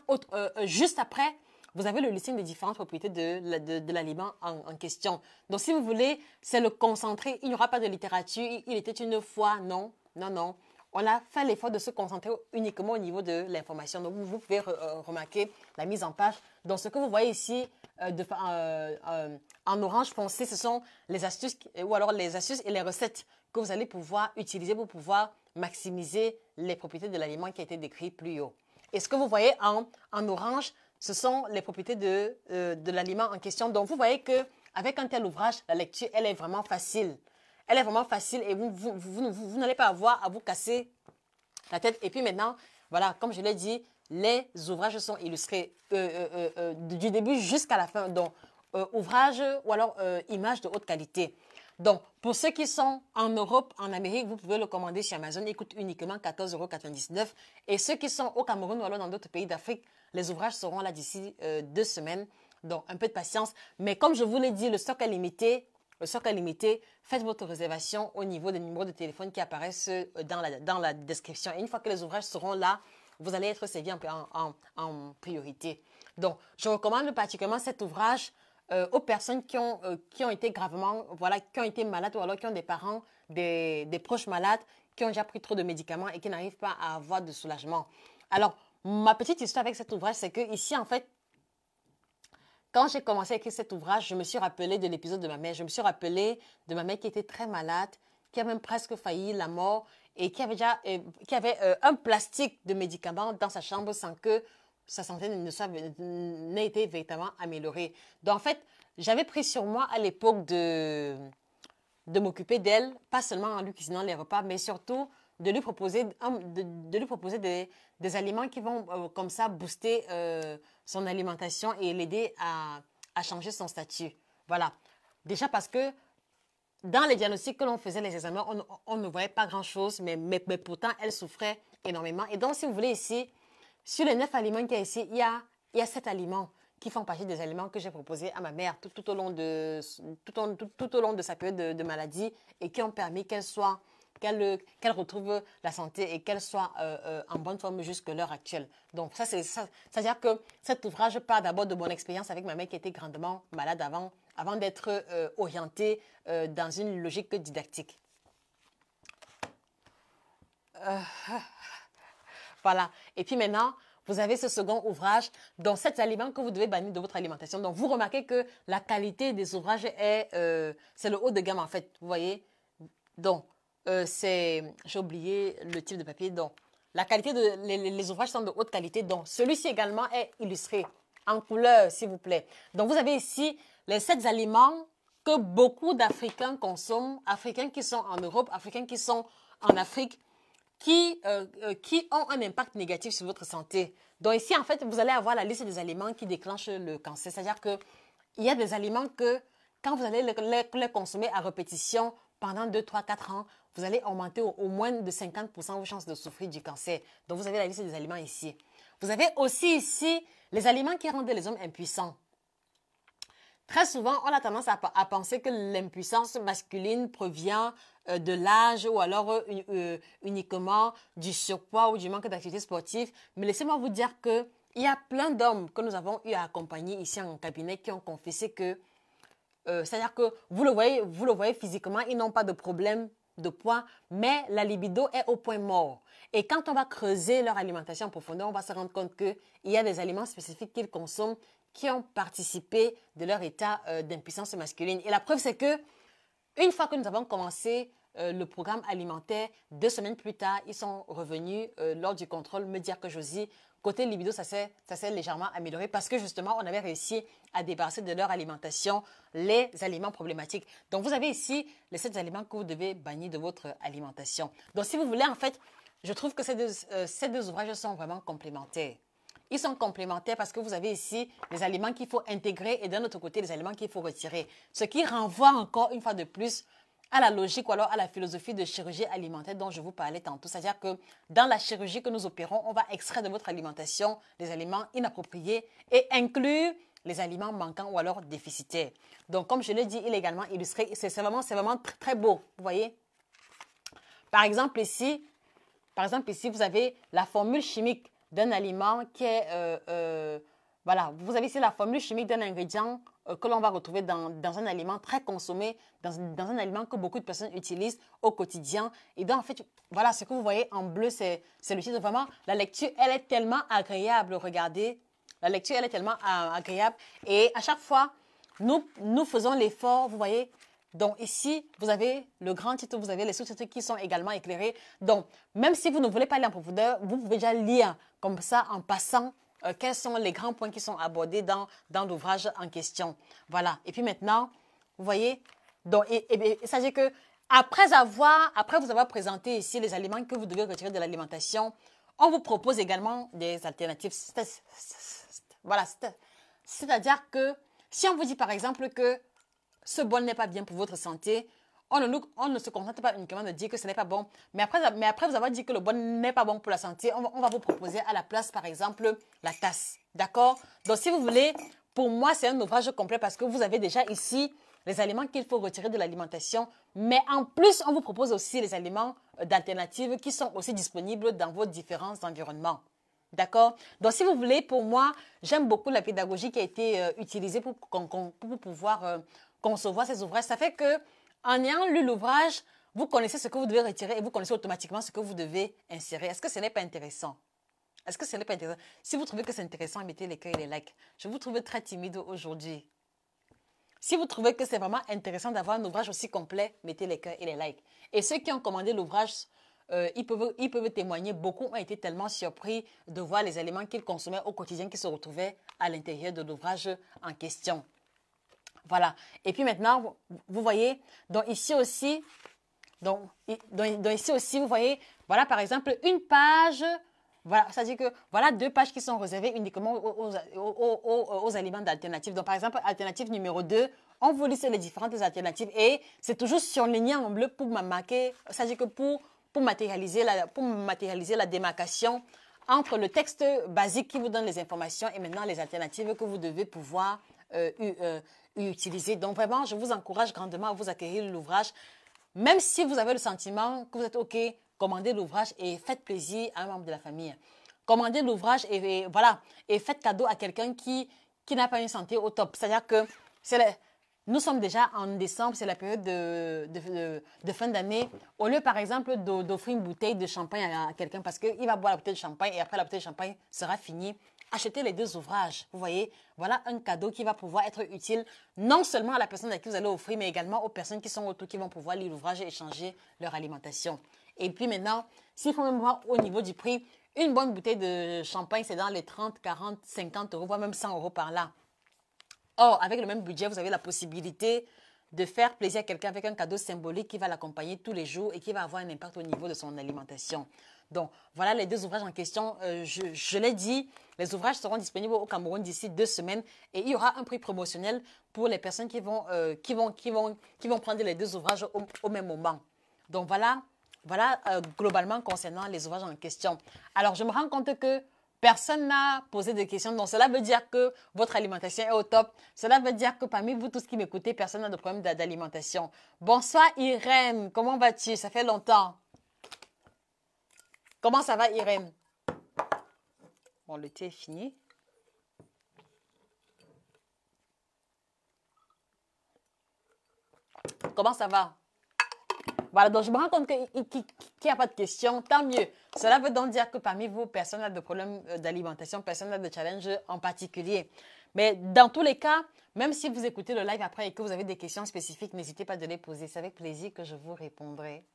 juste après, vous avez le listing des différentes propriétés de l'aliment en question. Donc, si vous voulez, c'est le concentré. Il n'y aura pas de littérature. Il était une fois, non. Non, non. On a fait l'effort de se concentrer uniquement au niveau de l'information. Donc, vous pouvez remarquer la mise en page. Donc, ce que vous voyez ici en orange foncé, ce sont les astuces ou alors les astuces et les recettes que vous allez pouvoir utiliser pour pouvoir maximiser les propriétés de l'aliment qui a été décrit plus haut. Et ce que vous voyez en orange, ce sont les propriétés de l'aliment en question. Donc, vous voyez qu'avec un tel ouvrage, la lecture, elle est vraiment facile. Elle est vraiment facile et vous n'allez pas avoir à vous casser la tête. Et puis maintenant, voilà, comme je l'ai dit, les ouvrages sont illustrés du début jusqu'à la fin. Donc, ouvrages ou alors images de haute qualité. Donc, pour ceux qui sont en Europe, en Amérique, vous pouvez le commander sur Amazon. Il coûte uniquement 14,99 €. Et ceux qui sont au Cameroun ou alors dans d'autres pays d'Afrique, les ouvrages seront là d'ici 2 semaines. Donc, un peu de patience. Mais comme je vous l'ai dit, le stock est limité. Le stock est limité. Faites votre réservation au niveau des numéros de téléphone qui apparaissent dans la description. Et une fois que les ouvrages seront là, vous allez être servi en priorité. Donc, je recommande particulièrement cet ouvrage aux personnes qui ont été gravement, voilà, qui ont été malades ou alors qui ont des parents, des proches malades, qui ont déjà pris trop de médicaments et qui n'arrivent pas à avoir de soulagement. Alors, ma petite histoire avec cet ouvrage, c'est que ici, en fait, quand j'ai commencé à écrire cet ouvrage, je me suis rappelé de l'épisode de ma mère. Je me suis rappelé de ma mère qui était très malade, qui a même presque failli la mort et qui avait un plastique de médicaments dans sa chambre sans que sa santé n'ait été véritablement améliorée. Donc, en fait, j'avais pris sur moi à l'époque de m'occuper d'elle, pas seulement en lui cuisinant les repas, mais surtout de lui proposer, des aliments qui vont comme ça booster son alimentation et l'aider à changer son statut. Voilà. Déjà parce que dans les diagnostics que l'on faisait, les examens, on ne voyait pas grand-chose, mais pourtant, elle souffrait énormément. Et donc, si vous voulez ici, sur les 9 aliments qu'il y a ici, il y a 7 aliments qui font partie des aliments que j'ai proposés à ma mère tout au long de sa période de maladie et qui ont permis qu'elle retrouve la santé et qu'elle soit en bonne forme jusqu'à l'heure actuelle. Donc, ça, c'est-à-dire que cet ouvrage part d'abord de mon expérience avec ma mère qui était grandement malade avant d'être orientée dans une logique didactique. Voilà. Et puis maintenant, vous avez ce second ouvrage, donc 7 aliments que vous devez bannir de votre alimentation. Donc, vous remarquez que la qualité des ouvrages c'est le haut de gamme en fait. Vous voyez? Donc, j'ai oublié le type de papier. Donc, la qualité les ouvrages sont de haute qualité. Donc, celui-ci également est illustré en couleur, s'il vous plaît. Donc, vous avez ici les 7 aliments que beaucoup d'Africains consomment, Africains qui sont en Europe, Africains qui sont en Afrique, qui ont un impact négatif sur votre santé. Donc ici, en fait, vous allez avoir la liste des aliments qui déclenchent le cancer. C'est-à-dire qu'il y a des aliments que, quand vous allez les consommer à répétition pendant 2, 3, 4 ans, vous allez augmenter au moins de 50% vos chances de souffrir du cancer. Donc, vous avez la liste des aliments ici. Vous avez aussi ici les aliments qui rendent les hommes impuissants. Très souvent, on a tendance à penser que l'impuissance masculine provient de l'âge ou alors uniquement du surpoids ou du manque d'activité sportive. Mais laissez-moi vous dire qu'il y a plein d'hommes que nous avons eu à accompagner ici en cabinet qui ont confessé que, c'est-à-dire que vous le voyez physiquement, ils n'ont pas de problème de poids, mais la libido est au point mort. Et quand on va creuser leur alimentation en profondeur, on va se rendre compte qu'il y a des aliments spécifiques qu'ils consomment qui ont participé de leur état d'impuissance masculine. Et la preuve, c'est que une fois que nous avons commencé le programme alimentaire, 2 semaines plus tard, ils sont revenus lors du contrôle me dire que Josie, côté libido, ça s'est légèrement amélioré parce que justement, on avait réussi à débarrasser de leur alimentation les aliments problématiques. Donc, vous avez ici les 7 aliments que vous devez bannir de votre alimentation. Donc, si vous voulez, en fait, je trouve que ces deux ouvrages sont vraiment complémentaires. Ils sont complémentaires parce que vous avez ici les aliments qu'il faut intégrer et d'un autre côté, les aliments qu'il faut retirer. Ce qui renvoie encore une fois de plus à la logique ou alors à la philosophie de chirurgie alimentaire dont je vous parlais tantôt. C'est-à-dire que dans la chirurgie que nous opérons, on va extraire de votre alimentation les aliments inappropriés et inclure les aliments manquants ou alors déficitaires. Donc, comme je l'ai dit, il est également illustré. C'est vraiment très beau. Vous voyez? Par exemple, ici, vous avez la formule chimique d'un aliment qui est, voilà, vous avez ici la formule chimique d'un ingrédient que l'on va retrouver dans un aliment très consommé, dans un aliment que beaucoup de personnes utilisent au quotidien. Et donc, en fait, voilà, ce que vous voyez en bleu, c'est le titre. Vraiment, la lecture, elle est tellement agréable, regardez. La lecture, elle est tellement agréable. Et à chaque fois, nous faisons l'effort, vous voyez. Donc ici, vous avez le grand titre, vous avez les sous-titres qui sont également éclairés. Donc, même si vous ne voulez pas aller en profondeur, vous pouvez déjà lire comme ça en passant quels sont les grands points qui sont abordés dans l'ouvrage en question. Voilà. Et puis maintenant, vous voyez, donc, il s'agit que après vous avoir présenté ici les aliments que vous devez retirer de l'alimentation, on vous propose également des alternatives. Voilà. C'est-à-dire que si on vous dit par exemple que ce bol n'est pas bien pour votre santé, on ne se contente pas uniquement de dire que ce n'est pas bon. Mais après vous avoir dit que le bol n'est pas bon pour la santé, on va vous proposer à la place, par exemple, la tasse. D'accord? Donc, si vous voulez, pour moi, c'est un ouvrage complet parce que vous avez déjà ici les aliments qu'il faut retirer de l'alimentation. Mais en plus, on vous propose aussi les aliments d'alternatives qui sont aussi disponibles dans vos différents environnements. D'accord? Donc, si vous voulez, pour moi, j'aime beaucoup la pédagogie qui a été utilisée pour pouvoir concevoir ces ouvrages. Ça fait que en ayant lu l'ouvrage, vous connaissez ce que vous devez retirer et vous connaissez automatiquement ce que vous devez insérer. Est-ce que ce n'est pas intéressant? Est-ce que ce n'est pas intéressant? Si vous trouvez que c'est intéressant, mettez les cœurs et les likes. Je vous trouve très timide aujourd'hui. Si vous trouvez que c'est vraiment intéressant d'avoir un ouvrage aussi complet, mettez les cœurs et les likes. Et ceux qui ont commandé l'ouvrage, ils peuvent témoigner. Beaucoup ont été tellement surpris de voir les éléments qu'ils consommaient au quotidien qui se retrouvaient à l'intérieur de l'ouvrage en question. Voilà. Et puis maintenant, vous voyez, donc ici aussi, vous voyez, voilà par exemple une page, voilà, c'est-à-dire que voilà 2 pages qui sont réservées uniquement aux aliments d'alternatives. Donc par exemple, alternative numéro 2, on vous liste les différentes alternatives et c'est toujours surligné en bleu pour marquer, c'est-à-dire que pour matérialiser la démarcation entre le texte basique qui vous donne les informations et maintenant les alternatives que vous devez pouvoir utiliser. Donc vraiment, je vous encourage grandement à vous acquérir l'ouvrage. Même si vous avez le sentiment que vous êtes OK, commandez l'ouvrage et faites plaisir à un membre de la famille. Commandez l'ouvrage et voilà, et faites cadeau à quelqu'un qui n'a pas une santé au top. C'est-à-dire que nous sommes déjà en décembre, c'est la période de fin d'année. Au lieu, par exemple, d'offrir une bouteille de champagne à quelqu'un parce qu'il va boire la bouteille de champagne et après la bouteille de champagne sera finie, achetez les deux ouvrages. Vous voyez, voilà un cadeau qui va pouvoir être utile non seulement à la personne à qui vous allez offrir, mais également aux personnes qui sont autour, qui vont pouvoir lire l'ouvrage et échanger leur alimentation. Et puis maintenant, s'il faut même voir au niveau du prix, une bonne bouteille de champagne, c'est dans les 30, 40, 50 euros, voire même 100 euros par là. Or, avec le même budget, vous avez la possibilité de faire plaisir à quelqu'un avec un cadeau symbolique qui va l'accompagner tous les jours et qui va avoir un impact au niveau de son alimentation. Donc, voilà les deux ouvrages en question. Je l'ai dit, les ouvrages seront disponibles au Cameroun d'ici 2 semaines et il y aura un prix promotionnel pour les personnes qui vont prendre les deux ouvrages au même moment. Donc, voilà globalement concernant les ouvrages en question. Alors, je me rends compte que personne n'a posé de questions. Donc, cela veut dire que votre alimentation est au top. Cela veut dire que parmi vous tous qui m'écoutez, personne n'a de problème d'alimentation. Bonsoir Irène, comment vas-tu? Ça fait longtemps. Comment ça va Irène? Bon, le thé est fini. Comment ça va? Voilà, donc je me rends compte qu'il n'y a pas de questions, tant mieux. Cela veut donc dire que parmi vous, personne n'a de problème d'alimentation, personne n'a de challenge en particulier. Mais dans tous les cas, même si vous écoutez le live après et que vous avez des questions spécifiques, n'hésitez pas à les poser. C'est avec plaisir que je vous répondrai.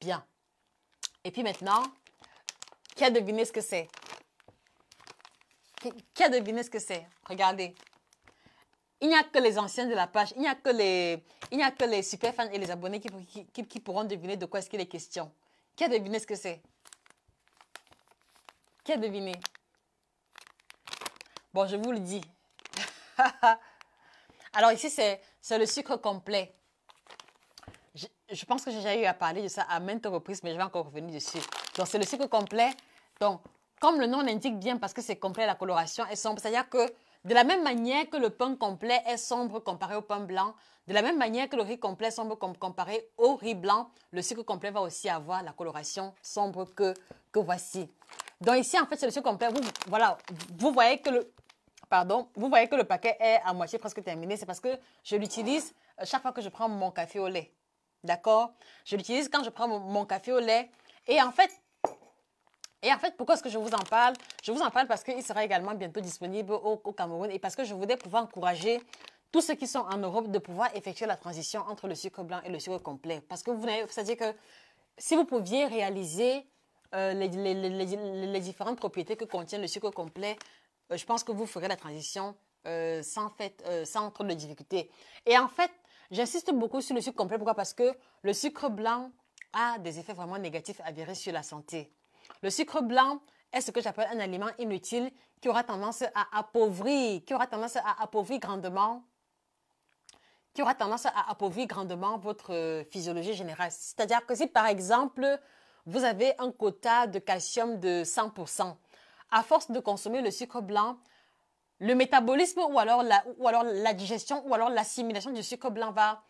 Bien. Et puis maintenant, qui a deviné ce que c'est? Qui a deviné ce que c'est? Regardez. Il n'y a que les anciens de la page, il n'y a que les super fans et les abonnés qui pourront deviner de quoi est-ce qu'il est question. Qui a deviné ce que c'est? Qui a deviné? Bon, je vous le dis. Alors ici, c'est le sucre complet. Je pense que j'ai déjà eu à parler de ça à maintes reprises, mais je vais encore revenir dessus. Donc, c'est le sucre complet. Donc, comme le nom l'indique bien, parce que c'est complet, la coloration est sombre, c'est-à-dire que de la même manière que le pain complet est sombre comparé au pain blanc, de la même manière que le riz complet est sombre comparé au riz blanc, le sucre complet va aussi avoir la coloration sombre que voici. Donc ici, en fait, c'est le sucre complet. Vous voyez que le paquet est à moitié presque terminé. C'est parce que je l'utilise chaque fois que je prends mon café au lait. D'accord? Je l'utilise quand je prends mon café au lait. Et en fait, pourquoi est-ce que je vous en parle? Je vous en parle parce qu'il sera également bientôt disponible au Cameroun et parce que je voudrais pouvoir encourager tous ceux qui sont en Europe de pouvoir effectuer la transition entre le sucre blanc et le sucre complet. Parce que c'est-à-dire que si vous pouviez réaliser les différentes propriétés que contient le sucre complet, je pense que vous ferez la transition sans trop de difficultés. Et en fait, j'insiste beaucoup sur le sucre complet. Pourquoi? Parce que le sucre blanc a des effets vraiment négatifs avérés sur la santé. Le sucre blanc est ce que j'appelle un aliment inutile qui aura tendance à appauvrir grandement votre physiologie générale. C'est-à-dire que si par exemple, vous avez un quota de calcium de 100%, à force de consommer le sucre blanc, le métabolisme ou alors la digestion ou alors l'assimilation du sucre blanc va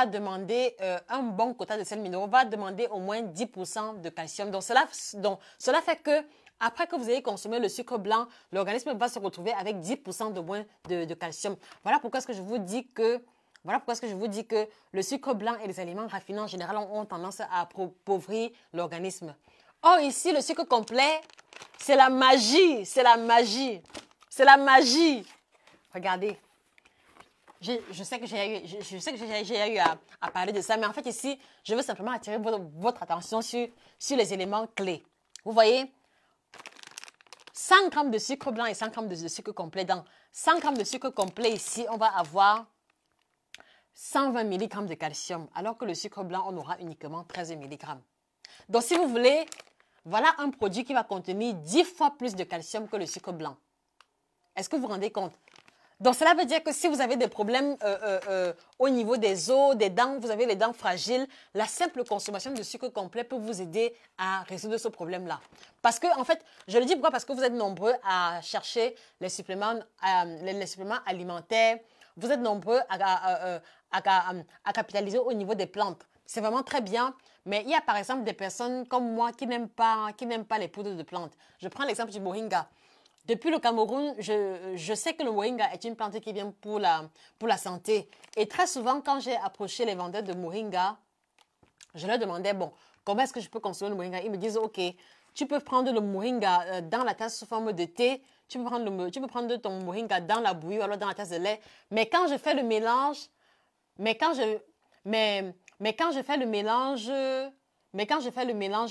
demander un bon quota de sels minéraux, va demander au moins 10% de calcium. Donc, cela fait que après que vous ayez consommé le sucre blanc, l'organisme va se retrouver avec 10% de moins de calcium. Voilà pourquoi est-ce que je vous dis que le sucre blanc et les aliments raffinés en général ont tendance à appauvrir l'organisme. Or, ici, le sucre complet, c'est la magie, c'est la magie. C'est la magie. Regardez. Je sais que j'ai eu à parler de ça, mais en fait ici, je veux simplement attirer votre attention sur les éléments clés. Vous voyez, 100 grammes de sucre blanc et 100 grammes de sucre complet. Dans 100 grammes de sucre complet ici, on va avoir 120 mg de calcium, alors que le sucre blanc, on aura uniquement 13 mg. Donc si vous voulez, voilà un produit qui va contenir 10 fois plus de calcium que le sucre blanc. Est-ce que vous vous rendez compte? Donc, cela veut dire que si vous avez des problèmes au niveau des os, des dents, vous avez les dents fragiles, la simple consommation de sucre complet peut vous aider à résoudre ce problème-là. Parce que, en fait, je le dis pourquoi? Parce que vous êtes nombreux à chercher les suppléments alimentaires. Vous êtes nombreux à capitaliser au niveau des plantes. C'est vraiment très bien. Mais il y a par exemple des personnes comme moi qui n'aiment pas les poudres de plantes. Je prends l'exemple du moringa. Depuis le Cameroun, je sais que le moringa est une plante qui est bien pour la santé. Et très souvent, quand j'ai approché les vendeurs de moringa, je leur demandais, bon, comment est-ce que je peux consommer le moringa? Ils me disent, OK, tu peux prendre le moringa dans la tasse sous forme de thé, tu peux prendre ton moringa dans la bouillie ou alors dans la tasse de lait. Mais quand je fais le mélange, mais quand je, mais quand je fais le mélange,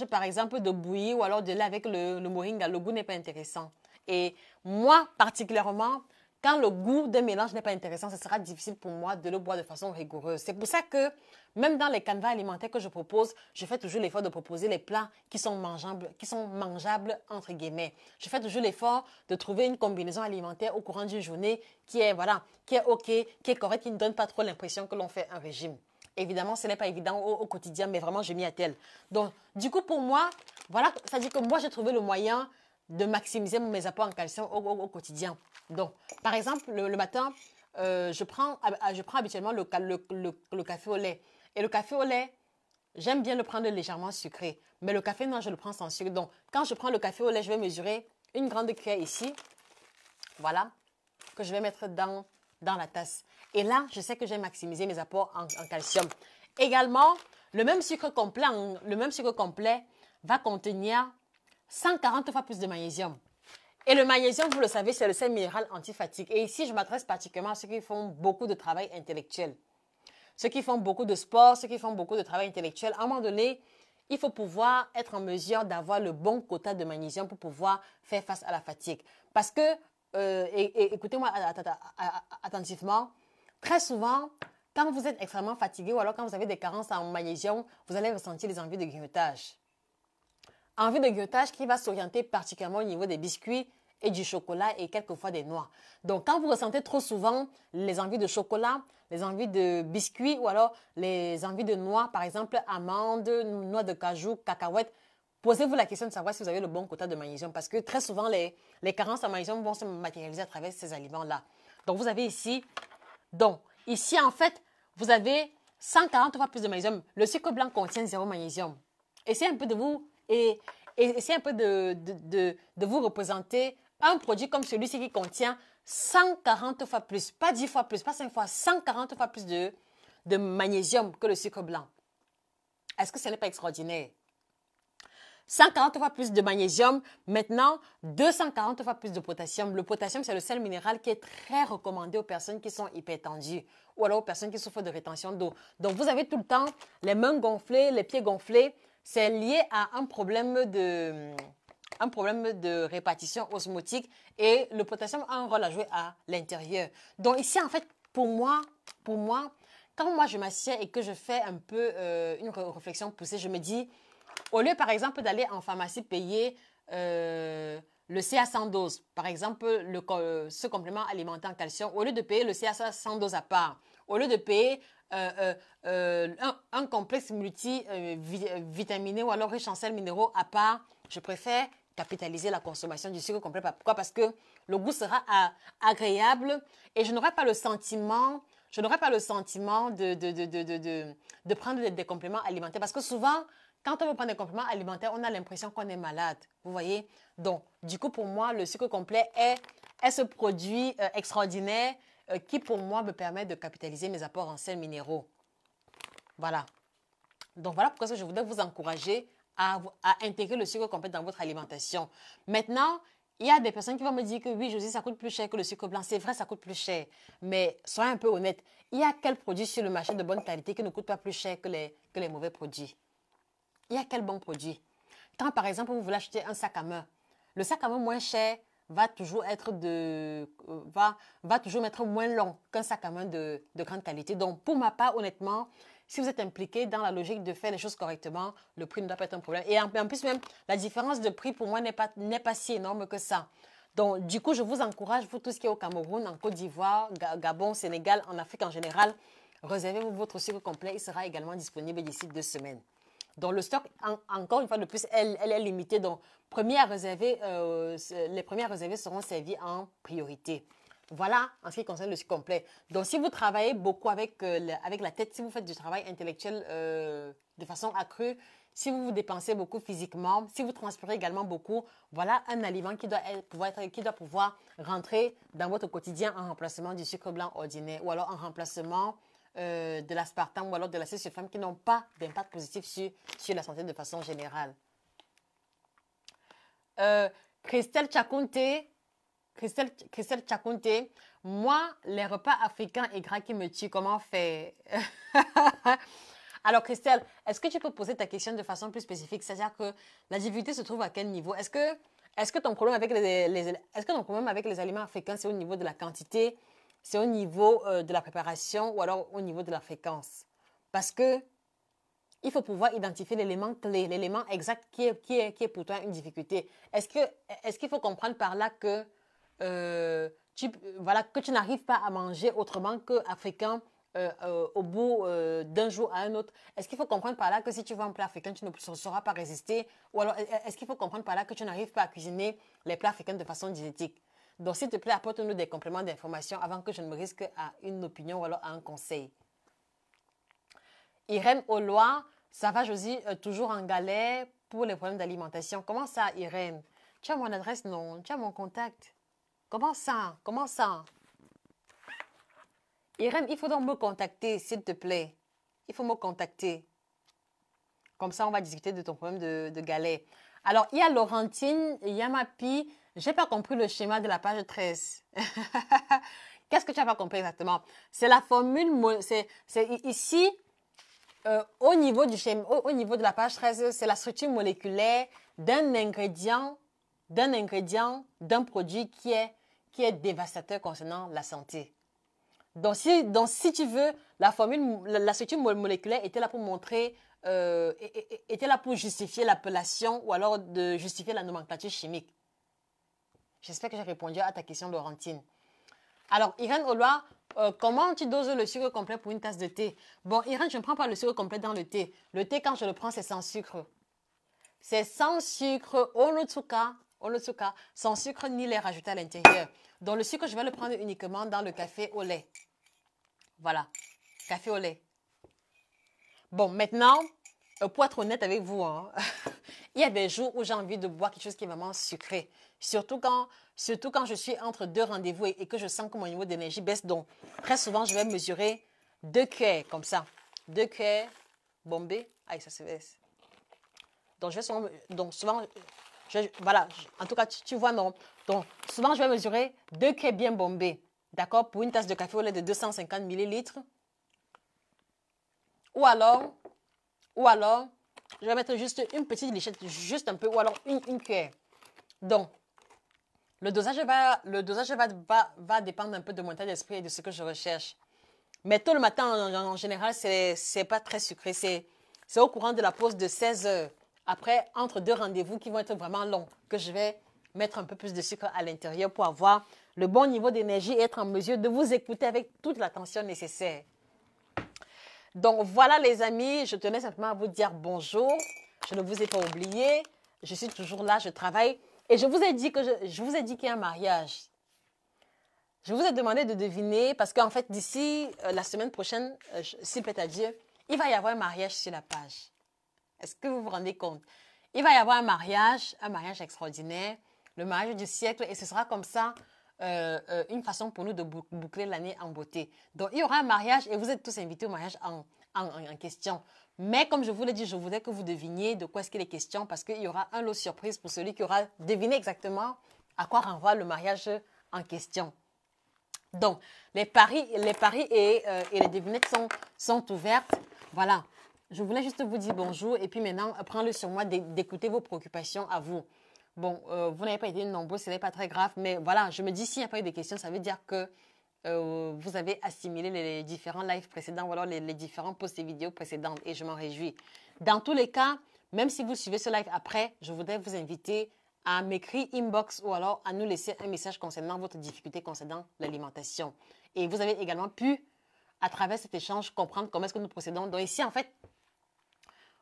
par exemple, de bouillie ou alors de lait avec le moringa, le goût n'est pas intéressant. Et moi, particulièrement, quand le goût d'un mélange n'est pas intéressant, ce sera difficile pour moi de le boire de façon rigoureuse. C'est pour ça que même dans les canevas alimentaires que je propose, je fais toujours l'effort de proposer les plats qui sont mangeables entre guillemets. Je fais toujours l'effort de trouver une combinaison alimentaire au courant d'une journée qui est, voilà, qui est OK, qui est correcte, qui ne donne pas trop l'impression que l'on fait un régime. Évidemment, ce n'est pas évident au quotidien, mais vraiment, je m'y attelle. Donc, du coup, pour moi, voilà, ça dit que moi, j'ai trouvé le moyen de maximiser mes apports en calcium au quotidien. Donc, par exemple, le matin, je prends habituellement le café au lait. Et le café au lait, j'aime bien le prendre légèrement sucré. Mais le café, non, je le prends sans sucre. Donc, quand je prends le café au lait, je vais mesurer une grande cuillère ici. Voilà, que je vais mettre dans la tasse. Et là, je sais que j'ai maximisé mes apports en calcium. Également, le même sucre complet va contenir 140 fois plus de magnésium. Et le magnésium, vous le savez, c'est le sel minéral antifatigue. Et ici, je m'adresse particulièrement à ceux qui font beaucoup de travail intellectuel. Ceux qui font beaucoup de sport, ceux qui font beaucoup de travail intellectuel. À un moment donné, il faut pouvoir être en mesure d'avoir le bon quota de magnésium pour pouvoir faire face à la fatigue. Parce que, écoutez-moi attentivement, très souvent, quand vous êtes extrêmement fatigué ou alors quand vous avez des carences en magnésium, vous allez ressentir les envies de grignotage. Envie de grignotage qui va s'orienter particulièrement au niveau des biscuits et du chocolat et quelquefois des noix. Donc, quand vous ressentez trop souvent les envies de chocolat, les envies de biscuits ou alors les envies de noix, par exemple amandes, noix de cajou, cacahuètes, posez-vous la question de savoir si vous avez le bon quota de magnésium parce que très souvent, les carences en magnésium vont se matérialiser à travers ces aliments-là. Donc, vous avez ici, en fait, vous avez 140 fois plus de magnésium. Le sucre blanc contient 0 magnésium. Essayez un peu de vous essayez un peu de vous représenter un produit comme celui-ci qui contient 140 fois plus, pas 10 fois plus, pas 5 fois, 140 fois plus de magnésium que le sucre blanc. Est-ce que ce n'est pas extraordinaire? 140 fois plus de magnésium, maintenant 240 fois plus de potassium. Le potassium, c'est le sel minéral qui est très recommandé aux personnes qui sont hypertendues ou alors aux personnes qui souffrent de rétention d'eau. Donc, vous avez tout le temps les mains gonflées, les pieds gonflés. C'est lié à un problème de répartition osmotique et le potassium a un rôle à jouer à l'intérieur. Donc, ici, en fait, pour moi, quand moi je m'assieds et que je fais un peu une réflexion poussée, je me dis, au lieu, par exemple, d'aller en pharmacie payer le CA 100 doses, par exemple, ce complément alimentaire en calcium, au lieu de payer le CA 100 doses à part, au lieu de payer un complexe multivitaminé ou alors riche en sels minéraux à part, je préfère capitaliser la consommation du sucre complet. Pourquoi? Parce que le goût sera agréable et je n'aurai pas le sentiment de prendre des compléments alimentaires. Parce que souvent, quand on veut prendre des compléments alimentaires, on a l'impression qu'on est malade. Vous voyez? Donc, du coup, pour moi, le sucre complet est ce produit extraordinaire qui, pour moi, me permet de capitaliser mes apports en sels minéraux. Voilà. Donc, voilà pourquoi je voudrais vous encourager à intégrer le sucre complet dans votre alimentation. Maintenant, il y a des personnes qui vont me dire que oui, Josie, ça coûte plus cher que le sucre blanc. C'est vrai, ça coûte plus cher. Mais soyez un peu honnête. Il y a quel produit sur le marché de bonne qualité qui ne coûte pas plus cher que les mauvais produits? Il y a quel bon produit? Quand, par exemple, vous voulez acheter un sac à main, le sac à main moins cher va toujours être va toujours mettre moins long qu'un sac à main de grande qualité. Donc, pour ma part, honnêtement, si vous êtes impliqué dans la logique de faire les choses correctement, le prix ne doit pas être un problème. Et en plus, même, la différence de prix, pour moi, n'est pas si énorme que ça. Donc, du coup, je vous encourage, vous tous qui êtes au Cameroun, en Côte d'Ivoire, Gabon, Sénégal, en Afrique en général, réservez-vous votre sucre complet. Il sera également disponible d'ici 2 semaines. Donc, le stock, encore une fois de plus, elle est limitée. Donc, les premiers à réserver seront servis en priorité. Voilà en ce qui concerne le sucre complet. Donc, si vous travaillez beaucoup avec la tête, si vous faites du travail intellectuel de façon accrue, si vous vous dépensez beaucoup physiquement, si vous transpirez également beaucoup, voilà un aliment qui doit pouvoir rentrer dans votre quotidien en remplacement du sucre blanc ordinaire ou alors en remplacement de l'aspartame ou alors de l'acide sulfame qui n'ont pas d'impact positif sur la santé de façon générale. Christelle Chakunte Christelle Chakunte, moi, les repas africains et gras qui me tuent, comment faire? Alors, Christelle, est-ce que tu peux poser ta question de façon plus spécifique? C'est-à-dire que la difficulté se trouve à quel niveau? Est-ce que ton problème avec est-ce que ton problème avec les aliments africains, c'est au niveau de la quantité, c'est au niveau de la préparation ou alors au niveau de la fréquence? Parce que il faut pouvoir identifier l'élément clé, l'élément exact qui est pour toi une difficulté. Est-ce qu'il faut comprendre par là que, voilà, que tu n'arrives pas à manger autrement qu'africain au bout d'un jour à un autre? Est-ce qu'il faut comprendre par là que si tu vois un plat africain, tu ne sauras pas résister? Ou alors, est-ce qu'il faut comprendre par là que tu n'arrives pas à cuisiner les plats africains de façon diététique? Donc, s'il te plaît, apporte-nous des compléments d'information avant que je ne me risque à une opinion ou alors à un conseil. Irène Aulois, ça va Josie, toujours en galère pour les problèmes d'alimentation. Comment ça, Irène? Tu as mon adresse? Non. Tu as mon contact? Comment ça? Comment ça? Irène, il faut donc me contacter, s'il te plaît. Il faut me contacter. Comme ça, on va discuter de ton problème de galère. Alors, il y a Laurentine, il y a Mapi. Je n'ai pas compris le schéma de la page 13. Qu'est-ce que tu n'as pas compris exactement? C'est la formule, c'est ici... au niveau de la page 13, c'est la structure moléculaire d'un ingrédient, d'un produit qui est dévastateur concernant la santé. Donc, si tu veux, la structure moléculaire était là pour montrer, était là pour justifier l'appellation ou alors de justifier la nomenclature chimique. J'espère que j'ai répondu à ta question, Laurentine. Alors, Irène Aulois, comment tu doses le sucre complet pour une tasse de thé? Bon, Irène, je ne prends pas le sucre complet dans le thé. Le thé, quand je le prends, c'est sans sucre. C'est sans sucre, onotsuka, sans sucre ni lait rajouté à l'intérieur. Donc, le sucre, je vais le prendre uniquement dans le café au lait. Voilà, café au lait. Bon, maintenant, pour être honnête avec vous, hein, il y a des jours où j'ai envie de boire quelque chose qui est vraiment sucré. Surtout quand je suis entre deux rendez-vous et que je sens que mon niveau d'énergie baisse. Donc, très souvent, je vais mesurer 2 cuillères comme ça. 2 cuillères bombées. Aïe, ça se baisse. Donc, souvent, voilà, en tout cas, tu vois, non. Donc, souvent, je vais mesurer 2 cuillères bien bombées. D'accord? Pour une tasse de café au lait de 250 millilitres. Ou alors, je vais mettre juste une petite lichette, juste un peu, ou alors une cuillère. Donc, le dosage va dépendre un peu de mon état d'esprit et de ce que je recherche. Mais tôt le matin, en général, c'est pas très sucré. C'est au courant de la pause de 16 heures. Après, entre deux rendez-vous qui vont être vraiment longs, que je vais mettre un peu plus de sucre à l'intérieur pour avoir le bon niveau d'énergie et être en mesure de vous écouter avec toute l'attention nécessaire. Donc voilà les amis, je tenais simplement à vous dire bonjour. Je ne vous ai pas oublié. Je suis toujours là, je travaille. Et je vous ai dit qu'il y a un mariage. Je vous ai demandé de deviner parce qu'en fait, d'ici la semaine prochaine, s'il plaît à Dieu, il va y avoir un mariage sur la page. Est-ce que vous vous rendez compte? Il va y avoir un mariage extraordinaire, le mariage du siècle, et ce sera comme ça une façon pour nous de boucler l'année en beauté. Donc, il y aura un mariage et vous êtes tous invités au mariage en question. Mais comme je vous l'ai dit, je voudrais que vous deviniez de quoi est-ce qu'il est question parce qu'il y aura un lot surprise pour celui qui aura deviné exactement à quoi renvoie le mariage en question. Donc, les paris et les devinettes sont ouvertes. Voilà. Je voulais juste vous dire bonjour et puis maintenant, prendre sur moi d'écouter vos préoccupations à vous. Bon, vous n'avez pas été nombreux, ce n'est pas très grave, mais voilà, je me dis, s'il n'y a pas eu de questions, ça veut dire que vous avez assimilé les différents lives précédents ou alors les différents posts et vidéos précédentes et je m'en réjouis. Dans tous les cas, même si vous suivez ce live après, je voudrais vous inviter à m'écrire inbox ou alors à nous laisser un message concernant votre difficulté concernant l'alimentation. Et vous avez également pu, à travers cet échange, comprendre comment est-ce que nous procédons. Donc ici, en fait,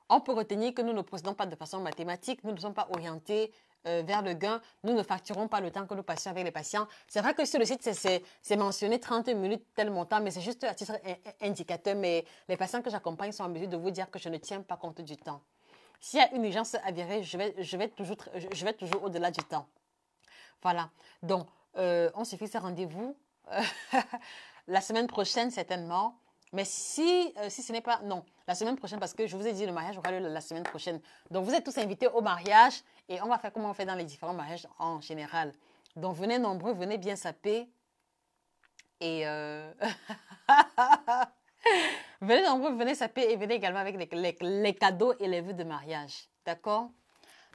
on peut retenir que nous ne procédons pas de façon mathématique, nous ne sommes pas orientés vers le gain, nous ne facturons pas le temps que nous passons avec les patients. C'est vrai que sur le site, c'est mentionné 30 minutes, tel montant, mais c'est juste à titre indicateur. Mais les patients que j'accompagne sont en mesure de vous dire que je ne tiens pas compte du temps. S'il y a une urgence avérée, je vais toujours au-delà du temps. Voilà. Donc, on se fixe un rendez-vous la semaine prochaine, certainement. Mais si ce n'est pas... Non, la semaine prochaine, parce que je vous ai dit, le mariage aura lieu la semaine prochaine. Donc, vous êtes tous invités au mariage et on va faire comme on fait dans les différents mariages en général. Donc, venez nombreux, venez bien saper. Et venez nombreux, venez saper et venez également avec les cadeaux et les vœux de mariage. D'accord?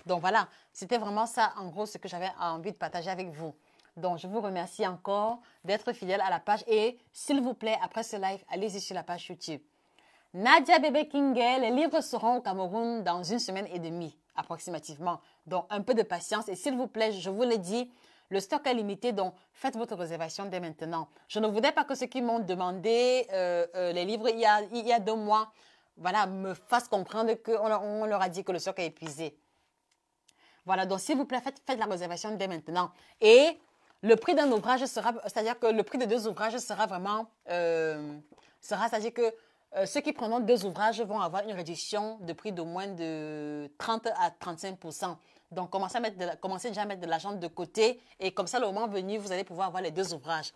Donc voilà, c'était vraiment ça en gros ce que j'avais envie de partager avec vous. Donc je vous remercie encore d'être fidèle à la page et s'il vous plaît, après ce live, allez-y sur la page YouTube. Nadia Bébé Kingé, les livres seront au Cameroun dans 1 semaine et demie approximativement. Donc un peu de patience et s'il vous plaît, je vous l'ai dit, le stock est limité, donc faites votre réservation dès maintenant. Je ne voudrais pas que ceux qui m'ont demandé les livres il y a 2 mois, voilà, me fassent comprendre qu'on leur a dit que le stock est épuisé. Voilà, donc s'il vous plaît, faites la réservation dès maintenant. Et le prix d'un ouvrage sera, c'est-à-dire que le prix de 2 ouvrages sera vraiment, c'est-à-dire que ceux qui prendront 2 ouvrages vont avoir une réduction de prix d'au moins de 30 à 35%. Donc, commencez déjà à mettre de l'argent de côté et comme ça, le moment venu, vous allez pouvoir avoir les 2 ouvrages.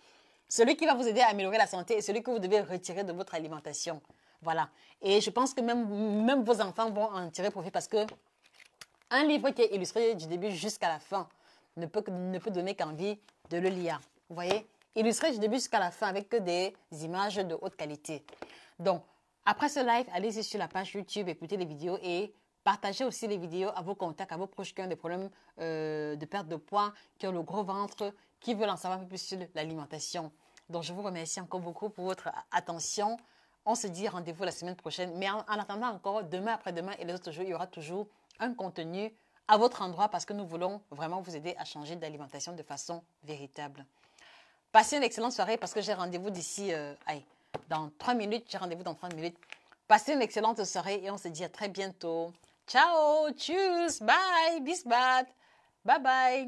Celui qui va vous aider à améliorer la santé et celui que vous devez retirer de votre alimentation. Voilà. Et je pense que même vos enfants vont en tirer profit parce que un livre qui est illustré du début jusqu'à la fin ne peut donner qu'envie de le lire. Vous voyez? Illustré du début jusqu'à la fin avec que des images de haute qualité. Donc, après ce live, allez-y sur la page YouTube, écoutez les vidéos et partagez aussi les vidéos à vos contacts, à vos proches qui ont des problèmes de perte de poids, qui ont le gros ventre, qui veulent en savoir un peu plus sur l'alimentation. Donc, je vous remercie encore beaucoup pour votre attention. On se dit rendez-vous la semaine prochaine. Mais en attendant encore, demain, après-demain et les autres jours, il y aura toujours un contenu à votre endroit parce que nous voulons vraiment vous aider à changer d'alimentation de façon véritable. Passez une excellente soirée parce que j'ai rendez-vous d'ici, dans 3 minutes, j'ai rendez-vous dans 30 minutes. Passez une excellente soirée et on se dit à très bientôt. Ciao, tchuss, bye, bis bad, bye bye.